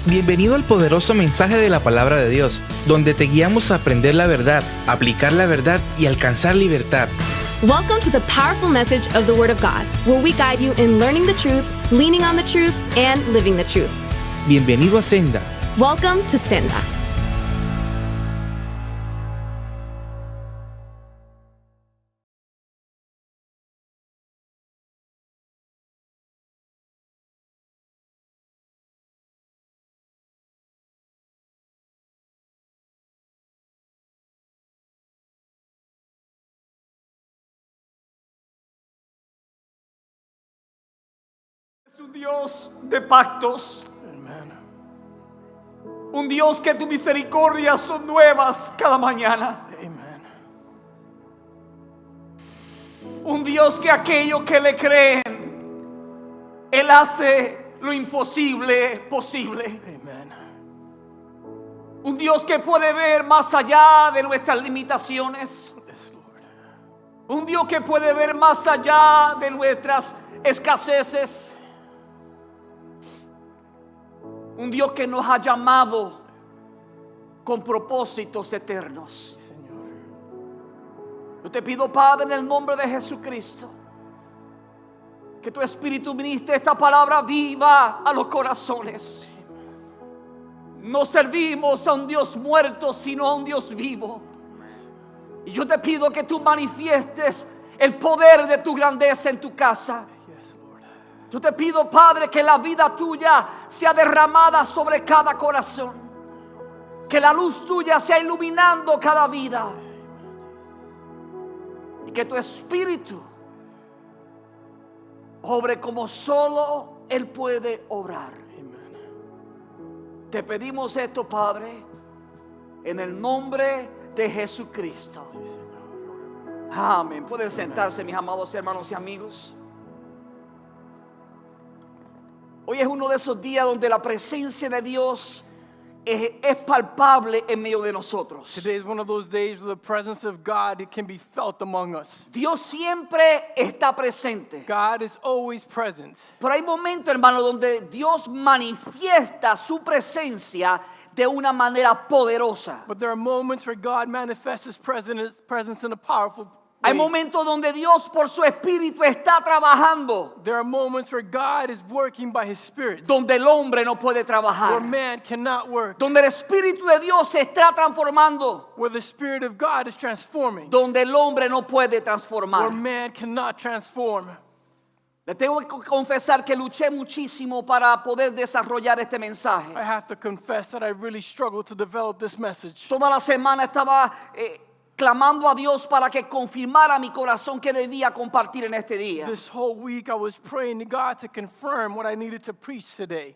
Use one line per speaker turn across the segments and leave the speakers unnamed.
Bienvenido al poderoso mensaje de la palabra de Dios, donde te guiamos a aprender la verdad, aplicar la verdad y alcanzar libertad.
Welcome to the powerful message of the Word of God, where we guide you in learning the truth, leaning on the truth, and living the truth.
Bienvenido a Senda.
Welcome to Senda.
Es un Dios de pactos.
Amen.
Un Dios que tus misericordias son nuevas cada mañana.
Amen.
Un Dios que aquellos que le creen, Él hace lo imposible posible.
Amen.
Un Dios que puede ver más allá de nuestras limitaciones.
Yes, Lord.
Un Dios que puede ver más allá de nuestras escaseces. Un Dios que nos ha llamado con propósitos eternos.
Señor.
Yo te pido, Padre, en el nombre de Jesucristo, que tu Espíritu ministre esta palabra viva a los corazones. No servimos a un Dios muerto, sino a un Dios vivo. Y yo te pido que tú manifiestes el poder de tu grandeza en tu casa.
Yes, Lord.
Yo te pido, Padre, que la vida tuya sea derramada sobre cada corazón. Que la luz tuya sea iluminando cada vida. Y que tu Espíritu obre como solo Él puede obrar.
Amen.
Te pedimos esto, Padre, en el nombre de Jesucristo.
Sí, Señor.
Amén. Pueden sentarse, mis amados hermanos y amigos. Hoy es uno de esos días donde la presencia de Dios es palpable en medio de nosotros.
Today is one of those days where the presence of God, it can be felt among us.
Dios siempre está presente.
God is always present.
Pero hay momentos, hermano, donde Dios manifiesta su presencia de una manera poderosa.
But there are moments where God manifests His presence in a powerful way.
Hay momentos donde Dios por su Espíritu está trabajando,
There are moments where God is working by His Spirit,
donde el hombre no puede
where
trabajar,
man cannot work,
donde el Espíritu de Dios se está transformando,
where the Spirit of God is transforming,
donde el hombre no puede
where
transformar.
man cannot transform.
Le tengo que confesar que luché muchísimo para poder desarrollar este mensaje.
I have to confess that I really struggled to develop this message.
Toda la semana estaba clamando a Dios para que confirmara mi corazón que debía compartir en este día.
This whole week I was praying to God to confirm what I needed to preach today.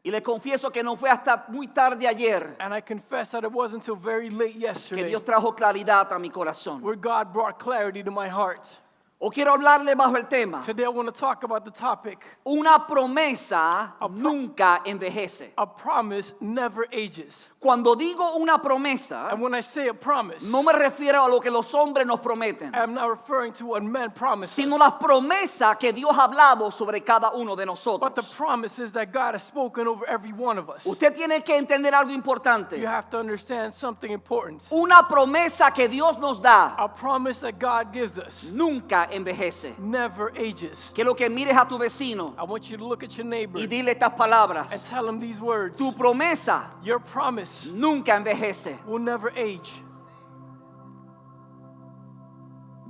Y le confieso que no fue hasta muy tarde ayer
And I confess that it wasn't until very late
que
yesterday
Dios trajo claridad a mi corazón.
where God brought clarity to my heart.
O quiero hablarle bajo el tema.
Today I want to talk about the topic,
Una promesa nunca envejece.
a promise never ages.
Cuando digo una promesa,
And when I say a promise,
no me refiero a lo que los hombres nos prometen,
I'm not referring to what men promise us,
sino las promesas que Dios ha hablado sobre cada uno de
but the
nosotros.
promises that God has spoken over every one of us.
Usted tiene que entender algo importante.
You have to understand something important.
Una promesa que Dios nos da
A promise that God gives us
nunca envejece.
never ages.
Quiero que mires a tu vecino
I want you to look at your neighbor
y dile estas palabras.
and tell him these words.
Tu promesa
Your promise
nunca envejece.
will never age.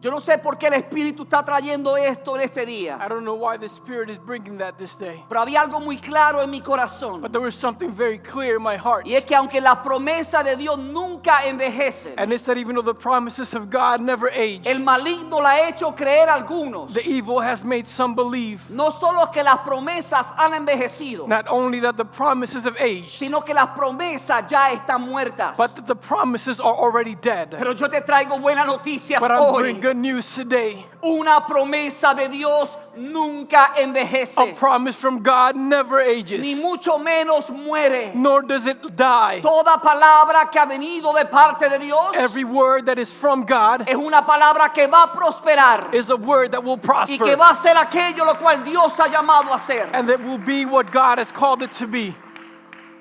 Yo no sé por qué el Espíritu está trayendo esto en este
I
día,
don't know why the Spirit is bringing that this day,
pero había algo muy claro en mi corazón.
but there was something very clear in my heart.
Y es que aunque la promesa de Dios nunca envejece,
And it's that even though the promises of God never age,
el maligno la ha hecho creer a algunos.
the evil has made some believe
No solo que las promesas han envejecido,
not only that the promises have aged,
sino que las promesas ya están muertas.
but that the promises are already dead.
Pero yo te traigo buenas noticias
But I'm bringing
hoy.
good news today.
Una promesa de Dios nunca envejece,
A promise from God never
ni
ages,
mucho menos muere.
nor does it die.
Toda palabra que ha venido de parte de Dios
Every word that is from God
es una palabra que va a prosperar
is a word that will
y que
prosper
va a hacer aquello lo cual Dios ha llamado a hacer.
and that will be what God has called it to be.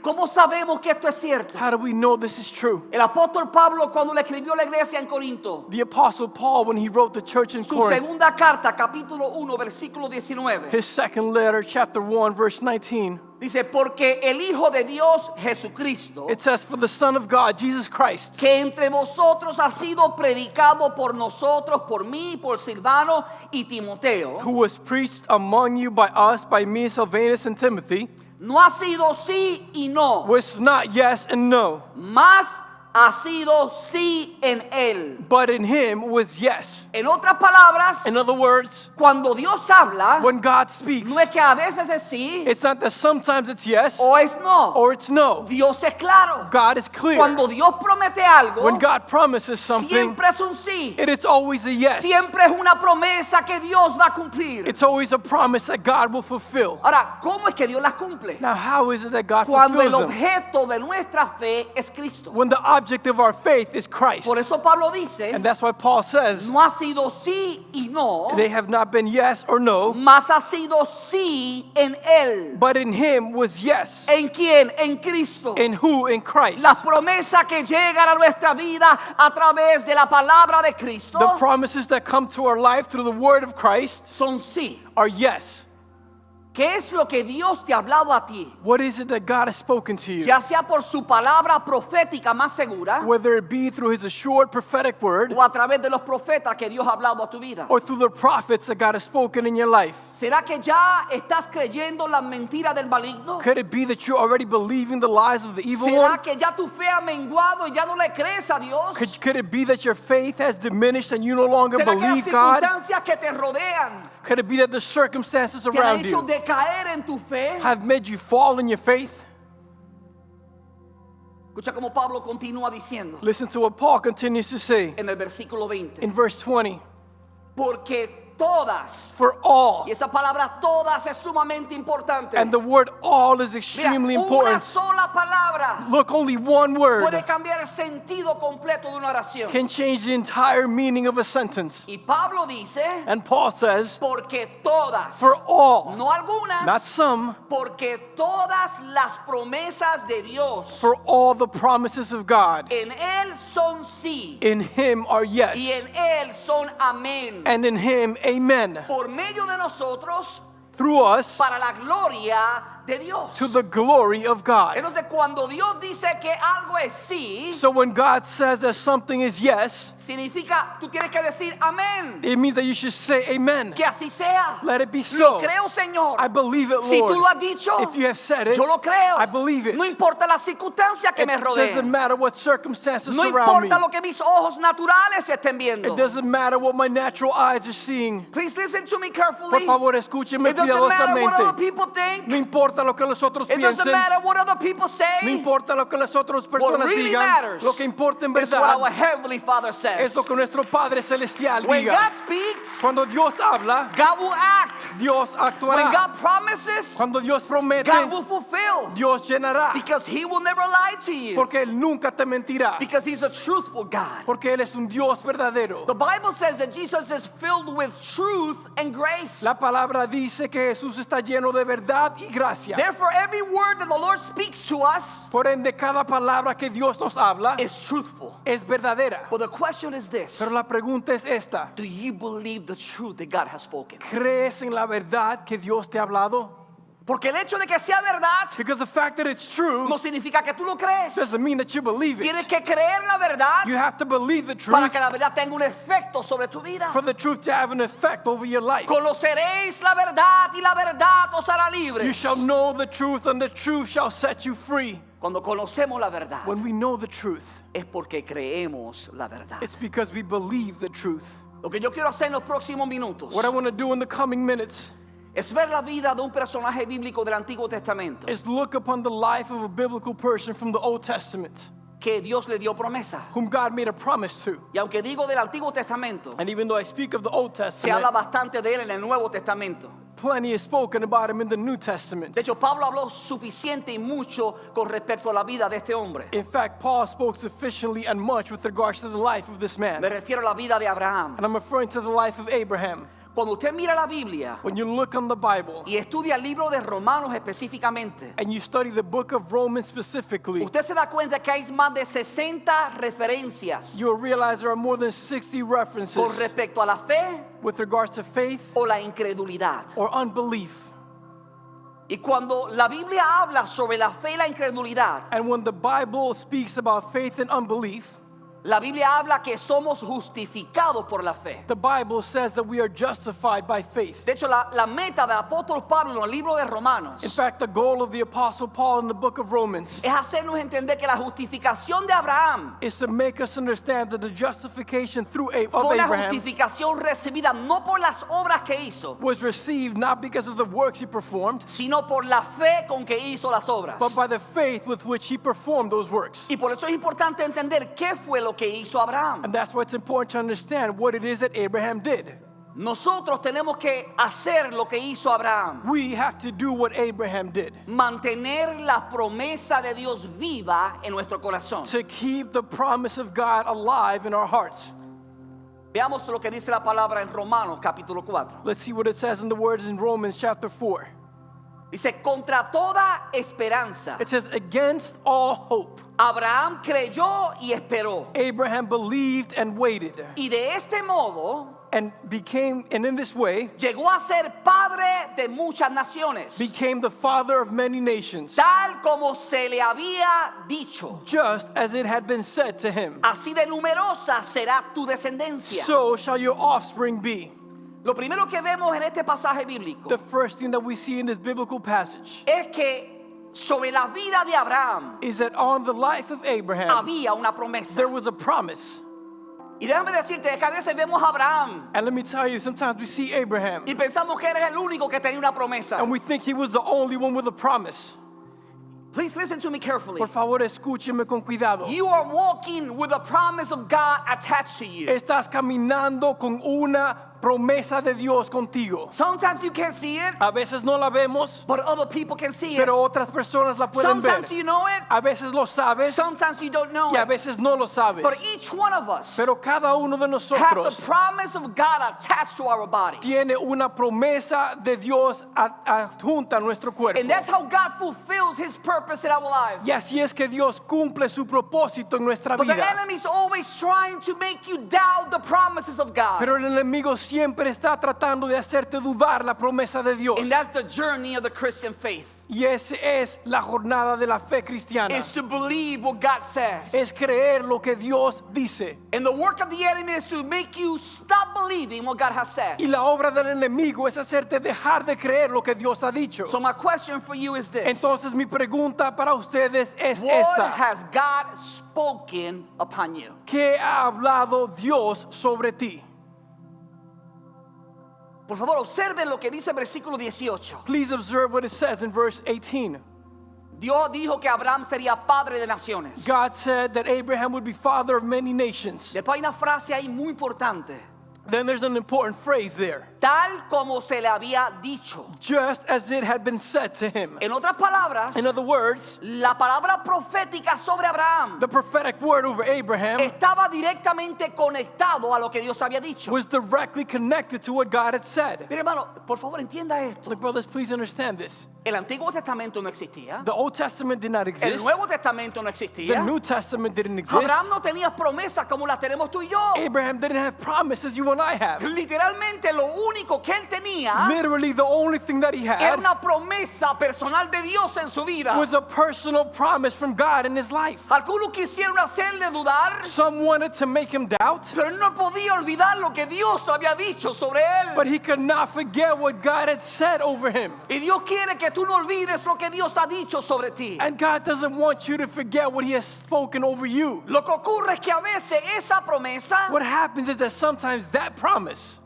¿Cómo sabemos que esto es cierto?
How do we know this is true?
El apóstol Pablo, cuando le escribió a la iglesia en Corinto,
The Apostle Paul, when he wrote the church in
su
Corinth,
segunda carta, capítulo 1, versículo 19,
his second letter, chapter 1, verse 19,
dice, porque el Hijo de Dios, Jesucristo,
it says, for the Son of God, Jesus Christ,
que entre vosotros ha sido predicado por nosotros, por mí, por Silvano y Timoteo,
who was preached among you by us, by me, Silvanus, and Timothy,
no ha sido sí y no,
was not yes and no,
mas ha sido sí en él.
but in him was yes.
En otras palabras,
In other words,
cuando Dios habla,
when God speaks,
no es que a veces es sí
it's not that sometimes it's yes
o es no.
or it's no.
Dios es claro.
God is clear.
Cuando Dios promete algo,
When God promises something,
siempre es un sí.
it's always a yes.
Siempre es una promesa que Dios va a cumplir.
It's always a promise that God will fulfill.
Ahora, ¿cómo es que Dios las cumple?
Now, how is it that God
Cuando el
fulfills them?
objeto de nuestra fe es Cristo.
When the object of our faith is Christ.
Por eso Pablo dice,
And that's why Paul says,
no ha sido sí y no,
they have not been yes or no,
mas ha sido sí en él.
but in him was yes.
¿En quién? En Cristo.
In who? In Christ.
Las promesas que llegan a nuestra vida a través de la palabra de Cristo
The promises that come to our life through the word of Christ
son sí.
are yes.
¿Qué es lo que Dios te ha hablado a ti?
What is it that God has spoken to you?
Ya sea por su palabra profética más segura
Whether it be through his assured prophetic word
o a través de los profetas que Dios ha hablado a tu vida.
or through the prophets that God has spoken in your life.
¿Será que ya estás creyendo las mentiras del maligno?
Could it be that you're already believing the lies of the evil one?
¿Será que ya tu fe ha menguado y ya no le crees a Dios?
Could it be that your faith has diminished and you no longer
¿Será que las
believe God?
circunstancias que te rodean
Could it be that the circumstances
te han
around
hecho
you
decaer en tu fe?
have made you fall in your faith?
Escucha como Pablo continúa diciendo
Listen to what Paul continues to say
en el versículo 20.
in verse 20.
Porque todas,
For all,
y esa palabra todas es sumamente importante.
and the word all is
Mira,
extremely
una
important.
sola palabra
Look, only one word
puede cambiar el sentido completo de una oración.
can change the entire meaning of a sentence.
Y Pablo dice,
And Paul says,
porque todas,
for all,
no algunas,
not some,
porque todas las promesas de Dios
for all the promises of God
en Él son sí
in him are
y
yes,
en Él son amén.
and in him amen.
Por medio de nosotros
Through us
para la gloria de Dios.
to the glory of God.
Entonces cuando Dios dice que algo es sí,
So when God says that something is yes,
significa tú tienes que decir amén.
it means that you should say amen.
Que así sea.
Let it be
Lo
so.
creo, Señor.
I believe it,
Si tú lo
Lord.
has dicho,
If you have said it,
yo lo creo.
I believe it.
No importa las circunstancias que me
It doesn't
rodeen.
matter what circumstances
No
surround me.
importa lo que mis ojos naturales estén viendo.
It doesn't matter what my natural eyes are seeing.
Please listen to me
Por
carefully.
favor, escúcheme
It doesn't matter what other
cuidadosamente.
people think.
No importa lo que los otros
It doesn't
piensen.
matter what other people
No
say.
importa lo que las otras
What
personas
really
digan.
matters
Lo que importa en
is what our
verdad
Heavenly Father says.
es lo que nuestro Padre Celestial
When
diga.
God speaks,
Cuando Dios habla,
God will act.
Dios
When
actuará.
God promises,
Cuando Dios promete,
God will fulfill.
Dios llenará.
Because He will never lie to you.
Porque Él nunca te mentirá.
Because He's a truthful God.
Porque Él es un Dios verdadero.
The Bible says that Jesus is filled with truth and grace.
La palabra dice que Jesús está lleno de verdad y gracia.
Therefore, every word that the Lord speaks to us
Por ende, cada palabra que Dios nos habla
is truthful.
es verdadera.
But the question is this:
Pero la pregunta es esta.
do you believe the truth that God has spoken?
¿Crees en la verdad que Dios te ha hablado?
Porque el hecho de que sea verdad
Because the fact that it's true
no significa que tú lo crees.
doesn't mean that you believe
Tienes
it.
que creer la verdad
You have to believe the
para
truth
que la verdad tenga un efecto sobre tu vida.
for the truth to have an effect over your life.
Conoceréis la verdad y la verdad os hará libres.
You shall know the truth and the truth shall set you free.
Cuando conocemos la verdad
When we know the truth,
es porque creemos la verdad.
it's because we believe the truth.
Lo que yo quiero hacer en los próximos minutos
What I want to do in the coming minutes
es ver la vida de un personaje bíblico del Antiguo Testamento
is look upon the life of a biblical person from the Old Testament
que Dios le dio promesa.
whom God made a promise to.
Y aunque digo del Antiguo Testamento,
And even though I speak of the Old
se habla
Testament,
bastante de él en el Nuevo Testamento.
plenty is spoken about him in the New Testament.
De hecho, Pablo habló suficiente y mucho con respecto a la vida de este hombre.
In fact, Paul spoke sufficiently and much with regards to the life of this
Me
man.
refiero a la vida de Abraham.
And I'm referring to the life of Abraham.
Cuando usted mira la Biblia
When you look on the Bible
y estudia el libro de Romanos específicamente,
and you study the book of Romans specifically,
usted se da cuenta que hay más de 60 referencias
you will realize there are more than 60 references
con respecto a la fe
with regards to faith
o la incredulidad.
or unbelief.
Y cuando la Biblia habla sobre la fe y la incredulidad,
And when the Bible speaks about faith and unbelief,
la Biblia habla que somos justificados por la fe.
the Bible says that we are justified by faith.
De hecho, la meta del apóstol Pablo en el libro de Romanos
In fact, the goal of the Apostle Paul in the book of Romans
es hacernos entender que la justificación de Abraham
is to make us understand that the justification of
fue una
Abraham
justificación recibida no por las obras que hizo,
was received not because of the works he performed,
sino por la fe con que hizo las obras.
but by the faith with which he performed those works.
Y por eso es importante entender qué fue lo que hizo Abraham.
And that's why it's important to understand what it is that Abraham did.
Nosotros tenemos que hacer lo que hizo Abraham.
We have to do what Abraham did
Mantener la promesa de Dios viva en nuestro corazón.
to keep the promise of God alive in our hearts.
Veamos lo que dice la palabra en Romanos capítulo 4.
Let's see what it says in the words in Romans chapter 4.
Dice, contra toda esperanza,
It says, against all hope,
Abraham creyó y esperó.
Abraham believed and waited,
Y de este modo
and in this way,
llegó a ser padre de muchas naciones,
became the father of many nations,
tal como se le había dicho.
just as it had been said to him.
Así de numerosa será tu descendencia.
So shall your offspring be.
Lo primero que vemos en este pasaje bíblico
The first thing that we see in this biblical passage
es que sobre la vida de Abraham
is that on the life of Abraham,
había una promesa.
there was a promise.
Y déjame decirte que a veces vemos a Abraham
And let me tell you, sometimes we see Abraham
y pensamos que él es el único que tenía una promesa.
and we think he was the only one with a promise.
Please listen to me carefully.
Por favor, escúcheme con cuidado.
You are walking with the promise of God attached to you.
Estás caminando con una promesa de Dios contigo.
Sometimes you can't see it,
A veces no la vemos,
but other people can see it.
pero otras personas la pueden ver.
Sometimes you know it,
A veces lo sabes
sometimes you don't know
y a
it.
veces no lo sabes.
But each one of us
Pero cada uno de
has
nosotros
the promise of God attached to our body.
tiene una promesa de Dios adjunta a nuestro cuerpo.
And that's how God fulfills his purpose in our life.
Y así es que Dios cumple su propósito en nuestra
But the
vida.
enemy's always trying to make you doubt the promises of God.
Pero el enemigo siempre está tratando de hacerte dudar la promesa de Dios.
And that's the journey of the Christian faith.
Y esa es la jornada de la fe cristiana.
Is to believe what God says.
Es creer lo que Dios dice.
And the work of the enemy is to make you stop believing what God has said.
Y la obra del enemigo es hacerte dejar de creer lo que Dios ha dicho.
So my question for you is this.
Entonces mi pregunta para ustedes es
What
esta.
has God spoken upon you?
¿Qué ha hablado Dios sobre ti?
Por favor, observen lo que dice el versículo 18.
Please observe what it says in verse 18.
Dios dijo que Abraham sería padre de naciones.
God said that Abraham would be father of many nations.
Después hay una frase ahí muy importante.
Then there's an important phrase there.
Tal como se le había dicho.
Just as it had been said to him.
En otras palabras,
In other words,
la palabra profética sobre Abraham
the prophetic word over Abraham
estaba directamente conectado a lo que Dios había dicho.
was directly connected to what God had said.
Mire, hermano, por favor, entienda esto.
Look, brothers, please understand this.
El Antiguo Testamento no existía.
The Old Testament did not
El
exist.
Nuevo Testamento no
The
existía.
New Testament didn't exist.
Abraham no tenía promesas como las tenemos tú y yo.
Abraham didn't have promises you and I have.
Literalmente lo único que él tenía
Literally, the only thing that he
era
had
una promesa personal de Dios en su vida.
was a personal promise from God in his life.
Algunos quisieron hacerle dudar,
Some wanted to make him doubt,
pero él no podía olvidar lo que Dios había dicho sobre él.
but he could not forget what God had said over him.
Y Dios quiere que tú no olvides lo que Dios ha dicho sobre ti.
And God doesn't want you to forget what he has spoken over you.
Lo que ocurre es que a veces esa promesa
What happens is that sometimes that promise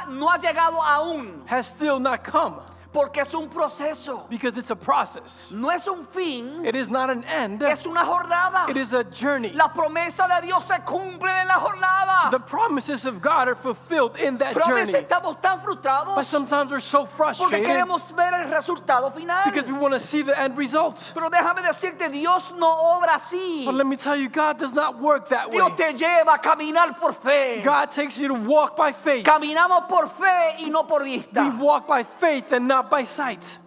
no ha llegado aún.
has still not come.
Porque es un proceso.
because it's a process.
No es un fin,
It is not an end.
es una jornada.
It is a journey.
Las promesas de Dios se cumplen en la jornada.
The promises of God are fulfilled in that
Pero a
journey.
veces estamos tan
But
frustrados
sometimes we're so
porque
frustrated
queremos ver el resultado final.
because we want to see the end result.
Pero déjame decirte, Dios no obra así.
But let me tell you, God does not work that way.
Dios te lleva a caminar por fe.
God takes you to walk by faith.
Caminamos por fe y no por
We
vista.
walk by faith and not by sight.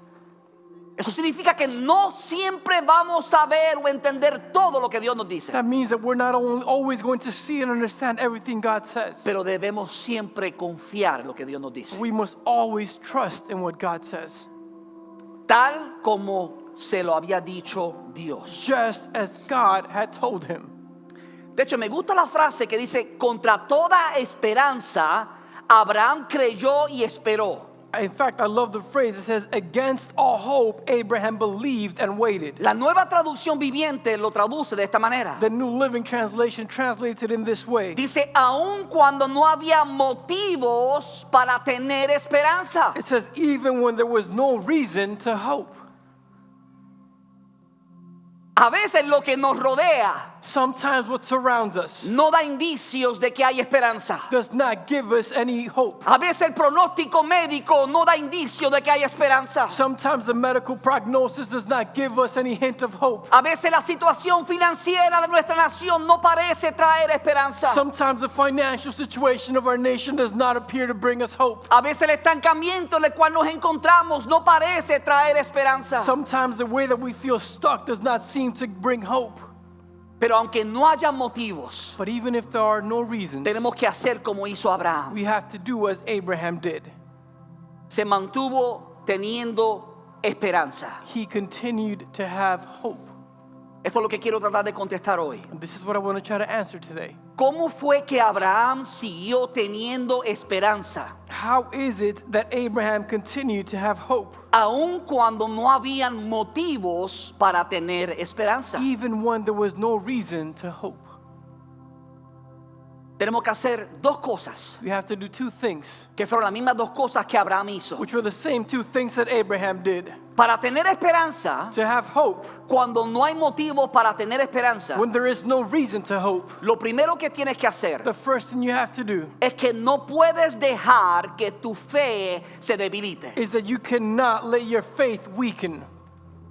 Eso significa que no siempre vamos a ver o entender todo lo que Dios nos dice.
That means that we're not always going to see and understand everything God says.
Pero debemos siempre confiar en lo que Dios nos dice.
We must always trust in what God says,
Tal como se lo había dicho Dios.
just as God had told him.
De hecho, me gusta la frase que dice, contra toda esperanza, Abraham creyó y esperó.
In fact, I love the phrase. It says, against all hope, Abraham believed and waited.
La nueva traducción viviente lo traduce de esta manera.
The New Living Translation translates it in this way.
Dice, aun cuando no había motivos para tener esperanza.
It says, even when there was no reason to hope.
A veces lo que nos rodea
Sometimes what surrounds us
no da indicios de que hay esperanza.
does not give us any hope.
A veces el pronóstico médico no da indicio de que hay esperanza.
Sometimes the medical prognosis does not give us any hint of hope.
A veces la situación financiera de nuestra nación no parece traer esperanza.
Sometimes the financial situation of our nation does not appear to bring us hope.
A veces el estancamiento en el cual nos encontramos no parece traer esperanza.
Sometimes the way that we feel stuck does not seem to bring hope.
Pero aunque no haya motivos,
But even if there are no reasons,
tenemos que hacer como hizo Abraham.
we have to do as Abraham did.
Se mantuvo teniendo esperanza.
He continued to have hope.
Esto es lo que quiero tratar de contestar hoy.
And this is what I want to try to answer today.
¿Cómo fue que Abraham siguió teniendo esperanza?
How is it that Abraham continued to have hope,
Aun cuando no habían motivos para tener esperanza.
even when there was no reason to hope?
Tenemos que hacer dos cosas,
We have to do two things,
que fueron las mismas dos cosas que Abraham hizo.
which were the same two things that Abraham did.
Para tener esperanza,
To have hope
cuando no hay motivos para tener esperanza,
when there is no reason to hope,
lo primero que tienes que hacer
the first thing you have to do
es que no puedes dejar que tu fe se debilite.
is that you cannot let your faith weaken.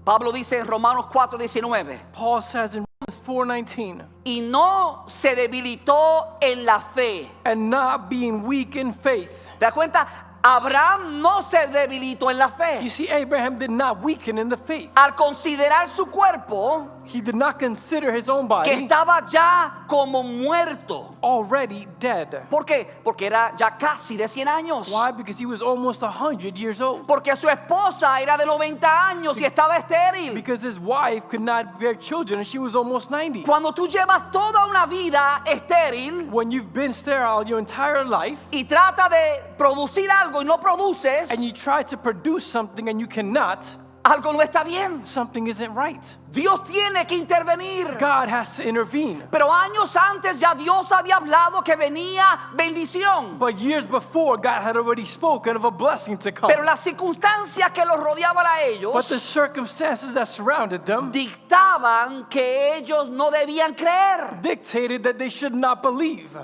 Pablo dice en Romanos 4:19,
Paul says in Romans 4:19,
y no se debilitó en la fe.
and not being weak in faith.
¿Te das cuenta? Abraham no se debilitó en la
You
fe.
see, Abraham did not weaken in the faith.
Al considerar su cuerpo,
He did not consider his own
que
body
estaba ya como muerto.
already dead.
¿Por qué? Porque era ya casi de 100 años.
Why? Because he was almost 100 years old.
Porque su esposa era de 90 años y estaba estéril.
Because his wife could not bear children and she was almost 90.
Cuando tú llevas toda una vida estéril
When you've been sterile your entire life
y trata de producir algo y no produces,
and you try to produce something and you cannot,
algo no está bien.
something isn't right.
Dios tiene que intervenir.
God has to intervene.
Pero años antes ya Dios había hablado que venía bendición.
But years before, God had already spoken of a blessing to come.
Pero las circunstancias que los rodeaban a
But the
ellos
circumstances that surrounded them
dictaban que ellos no debían creer.
dictated that they should not believe.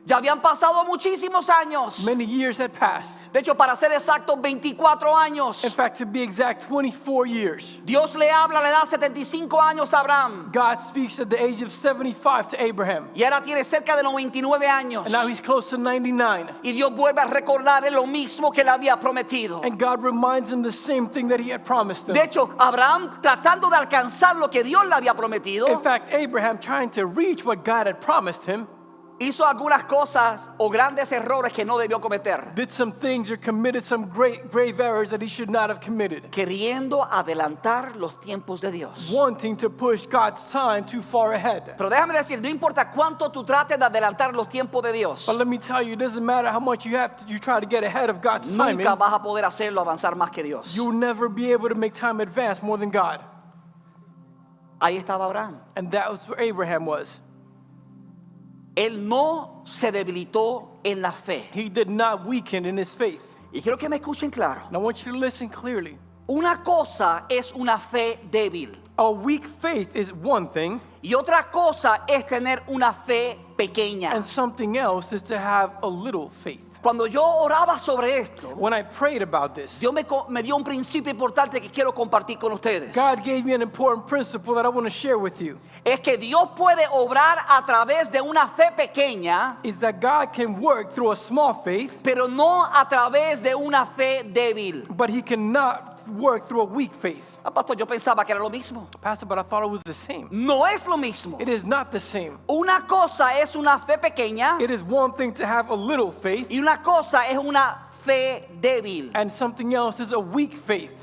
Ya habían pasado muchísimos años.
Many years had passed.
De hecho, para ser exactos, 24 años.
In fact, to be exact, 24 years.
Dios le habla, le da 75 años a Abraham.
God speaks at the age of 75 to Abraham.
Y ahora tiene cerca de 99 años.
And now he's close to 99.
Y Dios vuelve a recordarle lo mismo que le había prometido.
And God reminds him the same thing that he had promised him.
De hecho, Abraham tratando de alcanzar lo que Dios le había prometido,
In fact, Abraham, trying to reach what God had promised him,
hizo algunas cosas o grandes errores que no debió cometer,
did some things or committed some grave errors that he should not have committed,
queriendo adelantar los tiempos de Dios.
wanting to push God's time too far ahead.
Pero déjame decir, no importa cuánto tú trates de adelantar los tiempos de Dios,
But let me tell you, it doesn't matter how much you try to get ahead of God's timing,
nunca vas a poder hacerlo avanzar más que Dios.
you'll never be able to make time advance more than God.
Ahí estaba Abraham.
And that was where Abraham was.
Él no se debilitó en la fe.
He did not weaken in his faith.
Y quiero que me escuchen claro.
And I want you to listen clearly.
Una cosa es una fe débil
A weak faith is one thing,
y otra cosa es tener una fe pequeña.
and something else is to have a little faith.
Cuando yo oraba sobre esto,
When I prayed about this,
Dios me dio un principio importante que quiero compartir con ustedes.
God gave me an important principle that I want to share with you.
Es que Dios puede obrar a través de una fe pequeña,
Is that God can work through a small faith,
pero no a través de una fe débil.
but he cannot work through a weak faith.
Ah, pastor, yo pensaba que era lo mismo.
Pastor, but I thought it was the same.
No es lo mismo.
It is not the same.
Una cosa es una fe pequeña
It is one thing to have a little faith,
y una cosa es una fe débil.
and something else is a weak faith.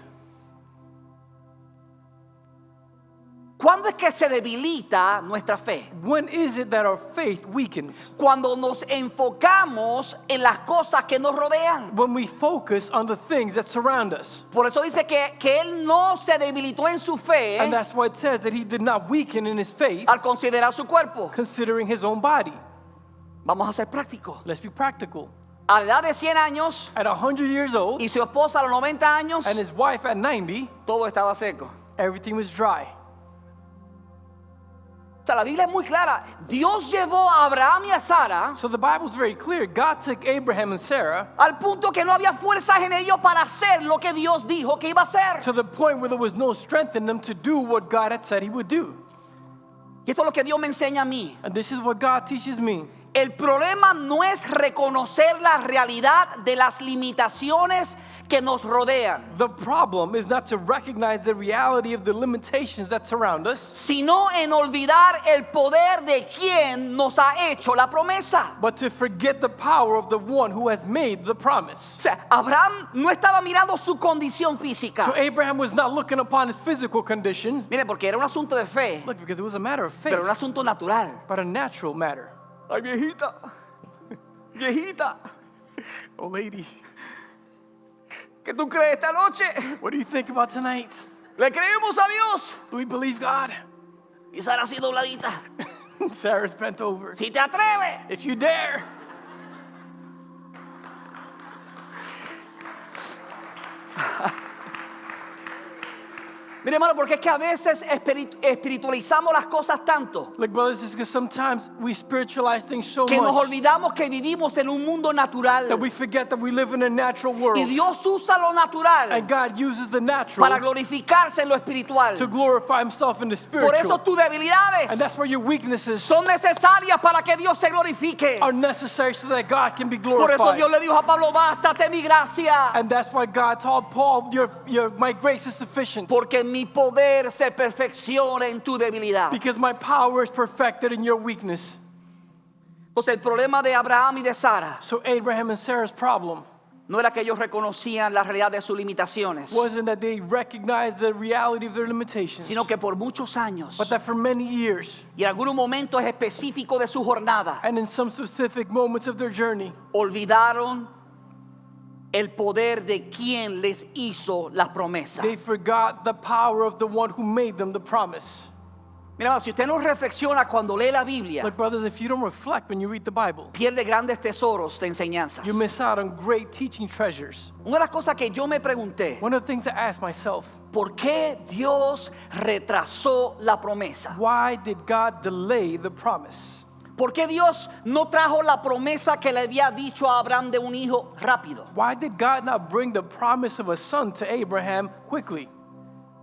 ¿Cuándo es que se debilita nuestra fe?
When is it that our faith weakens?
Cuando nos enfocamos en las cosas que nos rodean.
When we focus on the things that surround us.
Por eso dice que él no se debilitó en su fe
And that's why it says that he did not weaken in his faith,
al considerar su cuerpo.
considering his own body.
Vamos a ser prácticos.
Let's be practical.
A la edad de 100 años
At 100 years old,
y su esposa a los 90 años,
and his wife at 90,
todo estaba seco.
everything was dry.
O sea, la Biblia es muy clara. Dios llevó a Abraham y a Sara
So the Bible's very clear. God took Abraham and Sarah
al punto que no había fuerzas en ellos para hacer lo que Dios dijo que iba a hacer.
to the point where there was no strength in them to do what God had said he would do.
Y esto es lo que Dios me enseña a mí.
And this is what God teaches me.
El problema no es reconocer la realidad de las limitaciones que nos rodean,
The problem is not to recognize the reality of the limitations that surround us,
sino en olvidar el poder de quien nos ha hecho la promesa.
but to forget the power of the one who has made the promise.
O sea, Abraham no estaba mirando su condición física.
So Abraham was not looking upon his physical condition,
Mire, porque era un asunto de fe,
look, because it was a matter of faith,
pero un asunto natural.
but a natural matter.
Ay, viejita, viejita,
Oh, lady,
¿qué tú crees esta noche?
what do you think about tonight?
¿Le creemos a Dios?
Do we believe God?
Y Sara así dobladita.
Sarah's bent over.
Si te atreves.
If you dare.
Mire, hermano, porque es que a veces espiritualizamos las cosas tanto
Look, brothers, it's because sometimes we spiritualize things so
que nos
much
olvidamos que vivimos en un mundo natural.
that we forget that we live in a natural
Y
world.
Dios usa lo natural
And God uses the
para
natural
glorificarse en lo espiritual.
to glorify himself in the
Por eso
spiritual.
tus debilidades
And that's where your weaknesses
son necesarias para que Dios se glorifique.
are necessary so that God can be
Por eso
glorified.
Dios le dijo a Pablo, bástate mi gracia,
And that's why God told Paul, my grace is sufficient.
porque mi poder se perfecciona en tu debilidad.
Because my power is perfected in your weakness.
Entonces el problema de Abraham y de Sara
So Abraham and Sarah's problem
no era que ellos reconocían la realidad de sus limitaciones,
wasn't that they recognized the reality of their limitations,
sino que por muchos años
but that for many years
y en algunos momentos específicos de su jornada
and in some specific moments of their journey,
olvidaron el poder de quien les hizo las promesas.
they forgot the power of the one who made them the promise.
Mira, si usted no reflexiona cuando lee la Biblia,
Look, brothers, if you don't reflect when you read the Bible,
pierde grandes tesoros de enseñanzas.
you miss out on great teaching treasures.
Una de las cosas que yo me pregunté,
One of the things I asked myself,
¿por qué Dios retrasó la promesa?
why did God delay the promise?
¿Por qué Dios no trajo la promesa que le había dicho a Abraham de un hijo rápido?
Why did God not bring the promise of a son to Abraham quickly?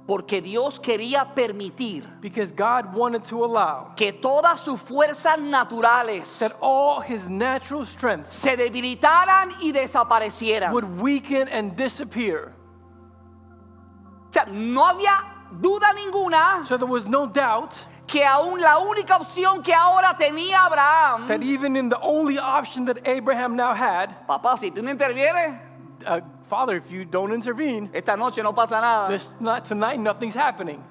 Porque Dios quería permitir
Because God wanted to allow
que todas sus fuerzas naturales
that all his natural strengths
se debilitaran y desaparecieran.
would weaken and disappear.
O sea, no había duda ninguna
So there was no doubt
que aún la única opción que ahora tenía Abraham,
that even in the only option that Abraham now had,
papá, si tú no intervienes,
Father, if you don't intervene,
esta noche no pasa nada.
tonight nothing's happening.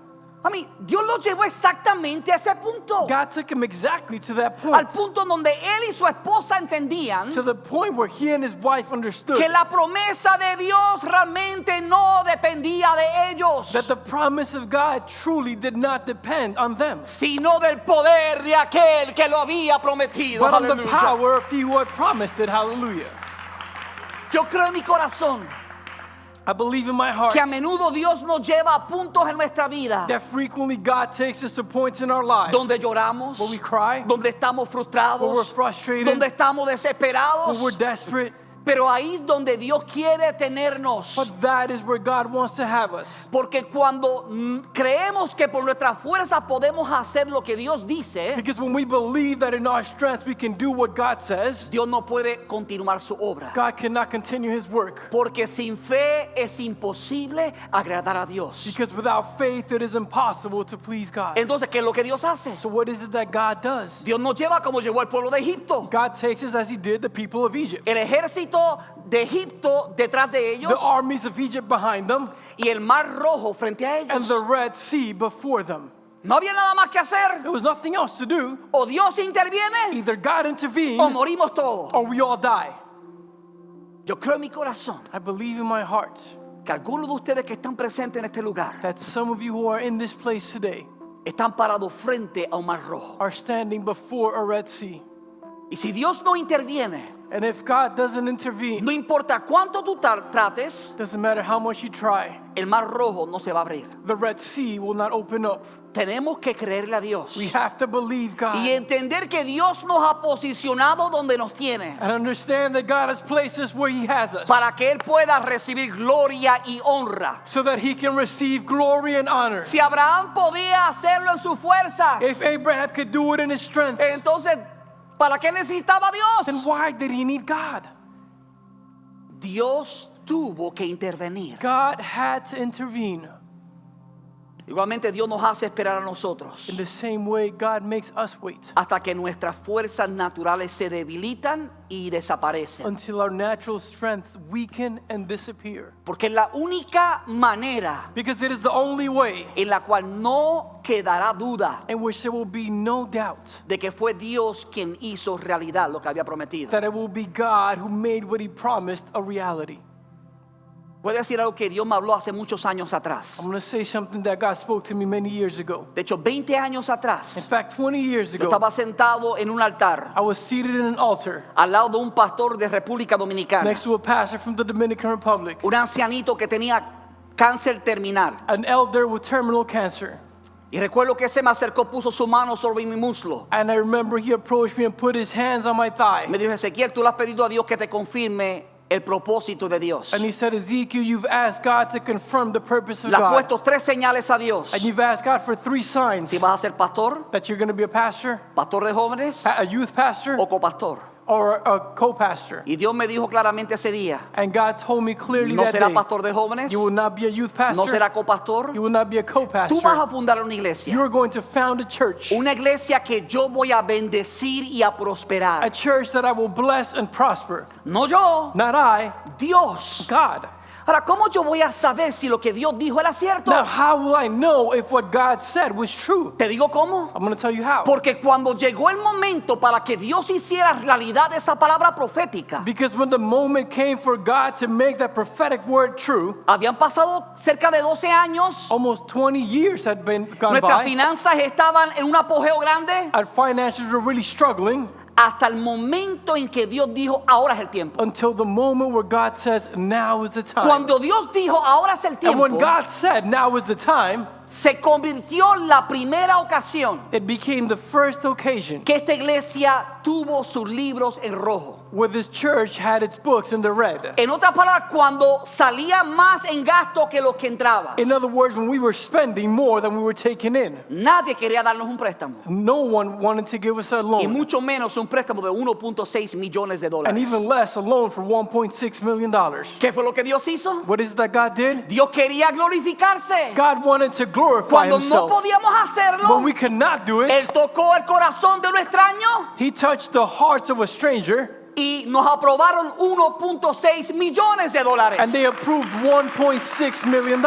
A mí, Dios lo llevó exactamente a ese punto.
God took him exactly to that
Al
point,
punto donde él y su esposa entendían
to the point where he and his wife understood
que la promesa de Dios realmente no dependía de ellos,
that the promise of God truly did not depend on them,
sino del poder de aquel que lo había prometido.
but on the
Aleluya.
power of he who had promised it. Hallelujah.
Yo creo en mi corazón
I believe in my heart
que a menudo Dios nos lleva a puntos en nuestra vida
that frequently God takes us to points in our lives
donde lloramos,
where we cry,
donde estamos
where we're
frustrados,
frustrated,
donde estamos
where
desesperados.
we're desperate.
Pero ahí es donde Dios quiere tenernos.
But that is where God wants to have us.
Porque cuando creemos que por nuestra fuerza podemos hacer lo que Dios dice,
Because when we believe that in our strength we can do what God says,
Dios no puede continuar su obra.
God cannot continue his work.
Porque sin fe es imposible agradar a Dios.
Because without faith it is impossible to please God.
Entonces, ¿qué es lo que Dios hace?
So what is it that God does?
Dios nos lleva como llevó al pueblo de Egipto.
God takes us as he did the people of Egypt.
El ejército de Egipto detrás de ellos
The armies of Egypt behind them
y el mar rojo frente a
and the
ellos.
Red Sea before them.
No había nada más que hacer.
There was nothing else to do.
O Dios interviene
Either God intervened
o morimos todos.
or we all die.
Yo creo en mi corazón
I believe in my heart
que algunos de ustedes que están presentes en este lugar
that some of you who are in this place today
están parados frente a un mar rojo.
are standing before a Red Sea.
Y si Dios no interviene,
And if God doesn't intervene,
no importa cuánto tú trates,
doesn't matter how much you try,
el mar rojo no se va a abrir.
the Red Sea will not open up.
Tenemos que creerle a Dios
We have to believe God
y entender que Dios nos ha posicionado donde nos tiene
and understand that God has placed us where he has us
para que Él pueda recibir gloria y honra.
so that he can receive glory and honor.
Si Abraham podía hacerlo en sus fuerzas,
If Abraham could do it in his strength,
entonces, ¿para qué necesitaba
then
Dios?
why did he need God?
Dios tuvo que intervenir.
God had to intervene.
Igualmente Dios nos hace esperar a nosotros
In the same way, God makes us wait
hasta que nuestras fuerzas naturales se debilitan y desaparecen.
until our natural strengths weaken and disappear.
Porque es la única manera
Because it is the only way
en la cual no quedará duda
in which there will be no doubt
de que fue Dios quien hizo realidad lo que había prometido.
that it will be God who made what he promised a reality.
Voy a decir algo que Dios me habló hace muchos años atrás.
I'm going to say something that God spoke to me many years ago.
De hecho, 20 años
In
atrás,
fact, 20 years
yo
ago,
estaba sentado en un altar
I was seated in an altar
al lado de un pastor de República Dominicana,
next to a pastor from the Dominican Republic,
un ancianito que tenía cáncer terminal.
an elder with terminal cancer.
Y recuerdo que se me acercó, puso su mano sobre mi muslo.
And I remember he approached me and put his hands on my thigh.
Me dijo: Ezequiel, tú le has pedido a Dios que te confirme el propósito de Dios.
And he said, Ezekiel, you've asked God to confirm the purpose of
Le has
God.
puesto 3 señales a Dios.
And you've asked God for 3 signs.
Si vas a ser pastor,
That you're going to be a pastor,
pastor de jóvenes
a youth pastor,
o copastor.
or a co-pastor.
Y Dios me dijo claramente ese día:
And God told me clearly
no
that
será
day,
pastor de jóvenes,
you will not be a youth
no
pastor,
será copastor.
you will not be a
Tú vas
co-pastor.
a fundar una iglesia.
You are going to found a church,
Una iglesia que yo voy a bendecir y a
a
prosperar.
church that I will bless and prosper.
No yo,
Not I,
Dios.
God.
Ahora, ¿cómo yo voy a saber si lo que Dios dijo era cierto?
Now, how will I know if what God said was true?
Te digo cómo.
I'm going to tell you how.
Porque cuando llegó el momento para que Dios hiciera realidad esa palabra profética,
Because when the moment came for God to make that prophetic word true,
habían pasado cerca de 12 años,
almost 20 years had been gone
nuestras
by.
finanzas estaban en un apogeo grande,
Our finances were really struggling
hasta el momento en que Dios dijo: ahora es el tiempo.
until the moment where God says, now is the time.
Cuando Dios dijo: ahora es el
And
tiempo,
when God said, now is the time,
se convirtió en la primera ocasión
it became the first occasion
que esta iglesia tuvo sus libros en rojo.
where this church had its books in the red.
En otras palabras, cuando salía más en gasto que lo que entraba.
In other words, when we were spending more than we were taking in,
Nadie quería darnos un préstamo,
no one wanted to give us a
y
loan,
mucho menos un préstamo de 1.6 millones de
and
dólares.
even less a loan for $1.6 million.
¿Qué fue lo que Dios hizo?
What is it that God did?
Dios quería glorificarse.
God wanted to glorify
Cuando no
himself.
podíamos hacerlo,
When we could not do
Él
it,
tocó el corazón de un extraño
he touched the hearts of a stranger,
y nos aprobaron 1.6 millones de dólares.
and they approved $1.6 million.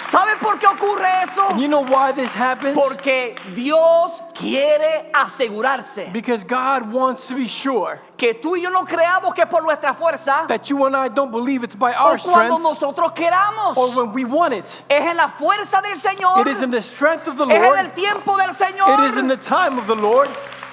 ¿Sabe por qué ocurre eso?
And you know why this happens?
Porque Dios quiere asegurarse
Because God wants to be sure
que tú y yo no creamos que por nuestra fuerza
that you and I don't believe it's by
o
our
cuando
strength
nosotros queramos.
or when we want it.
Es en la fuerza del Señor.
It is in the strength of the
Es en
Lord.
el tiempo del
It
Señor.
is in the time of the Lord.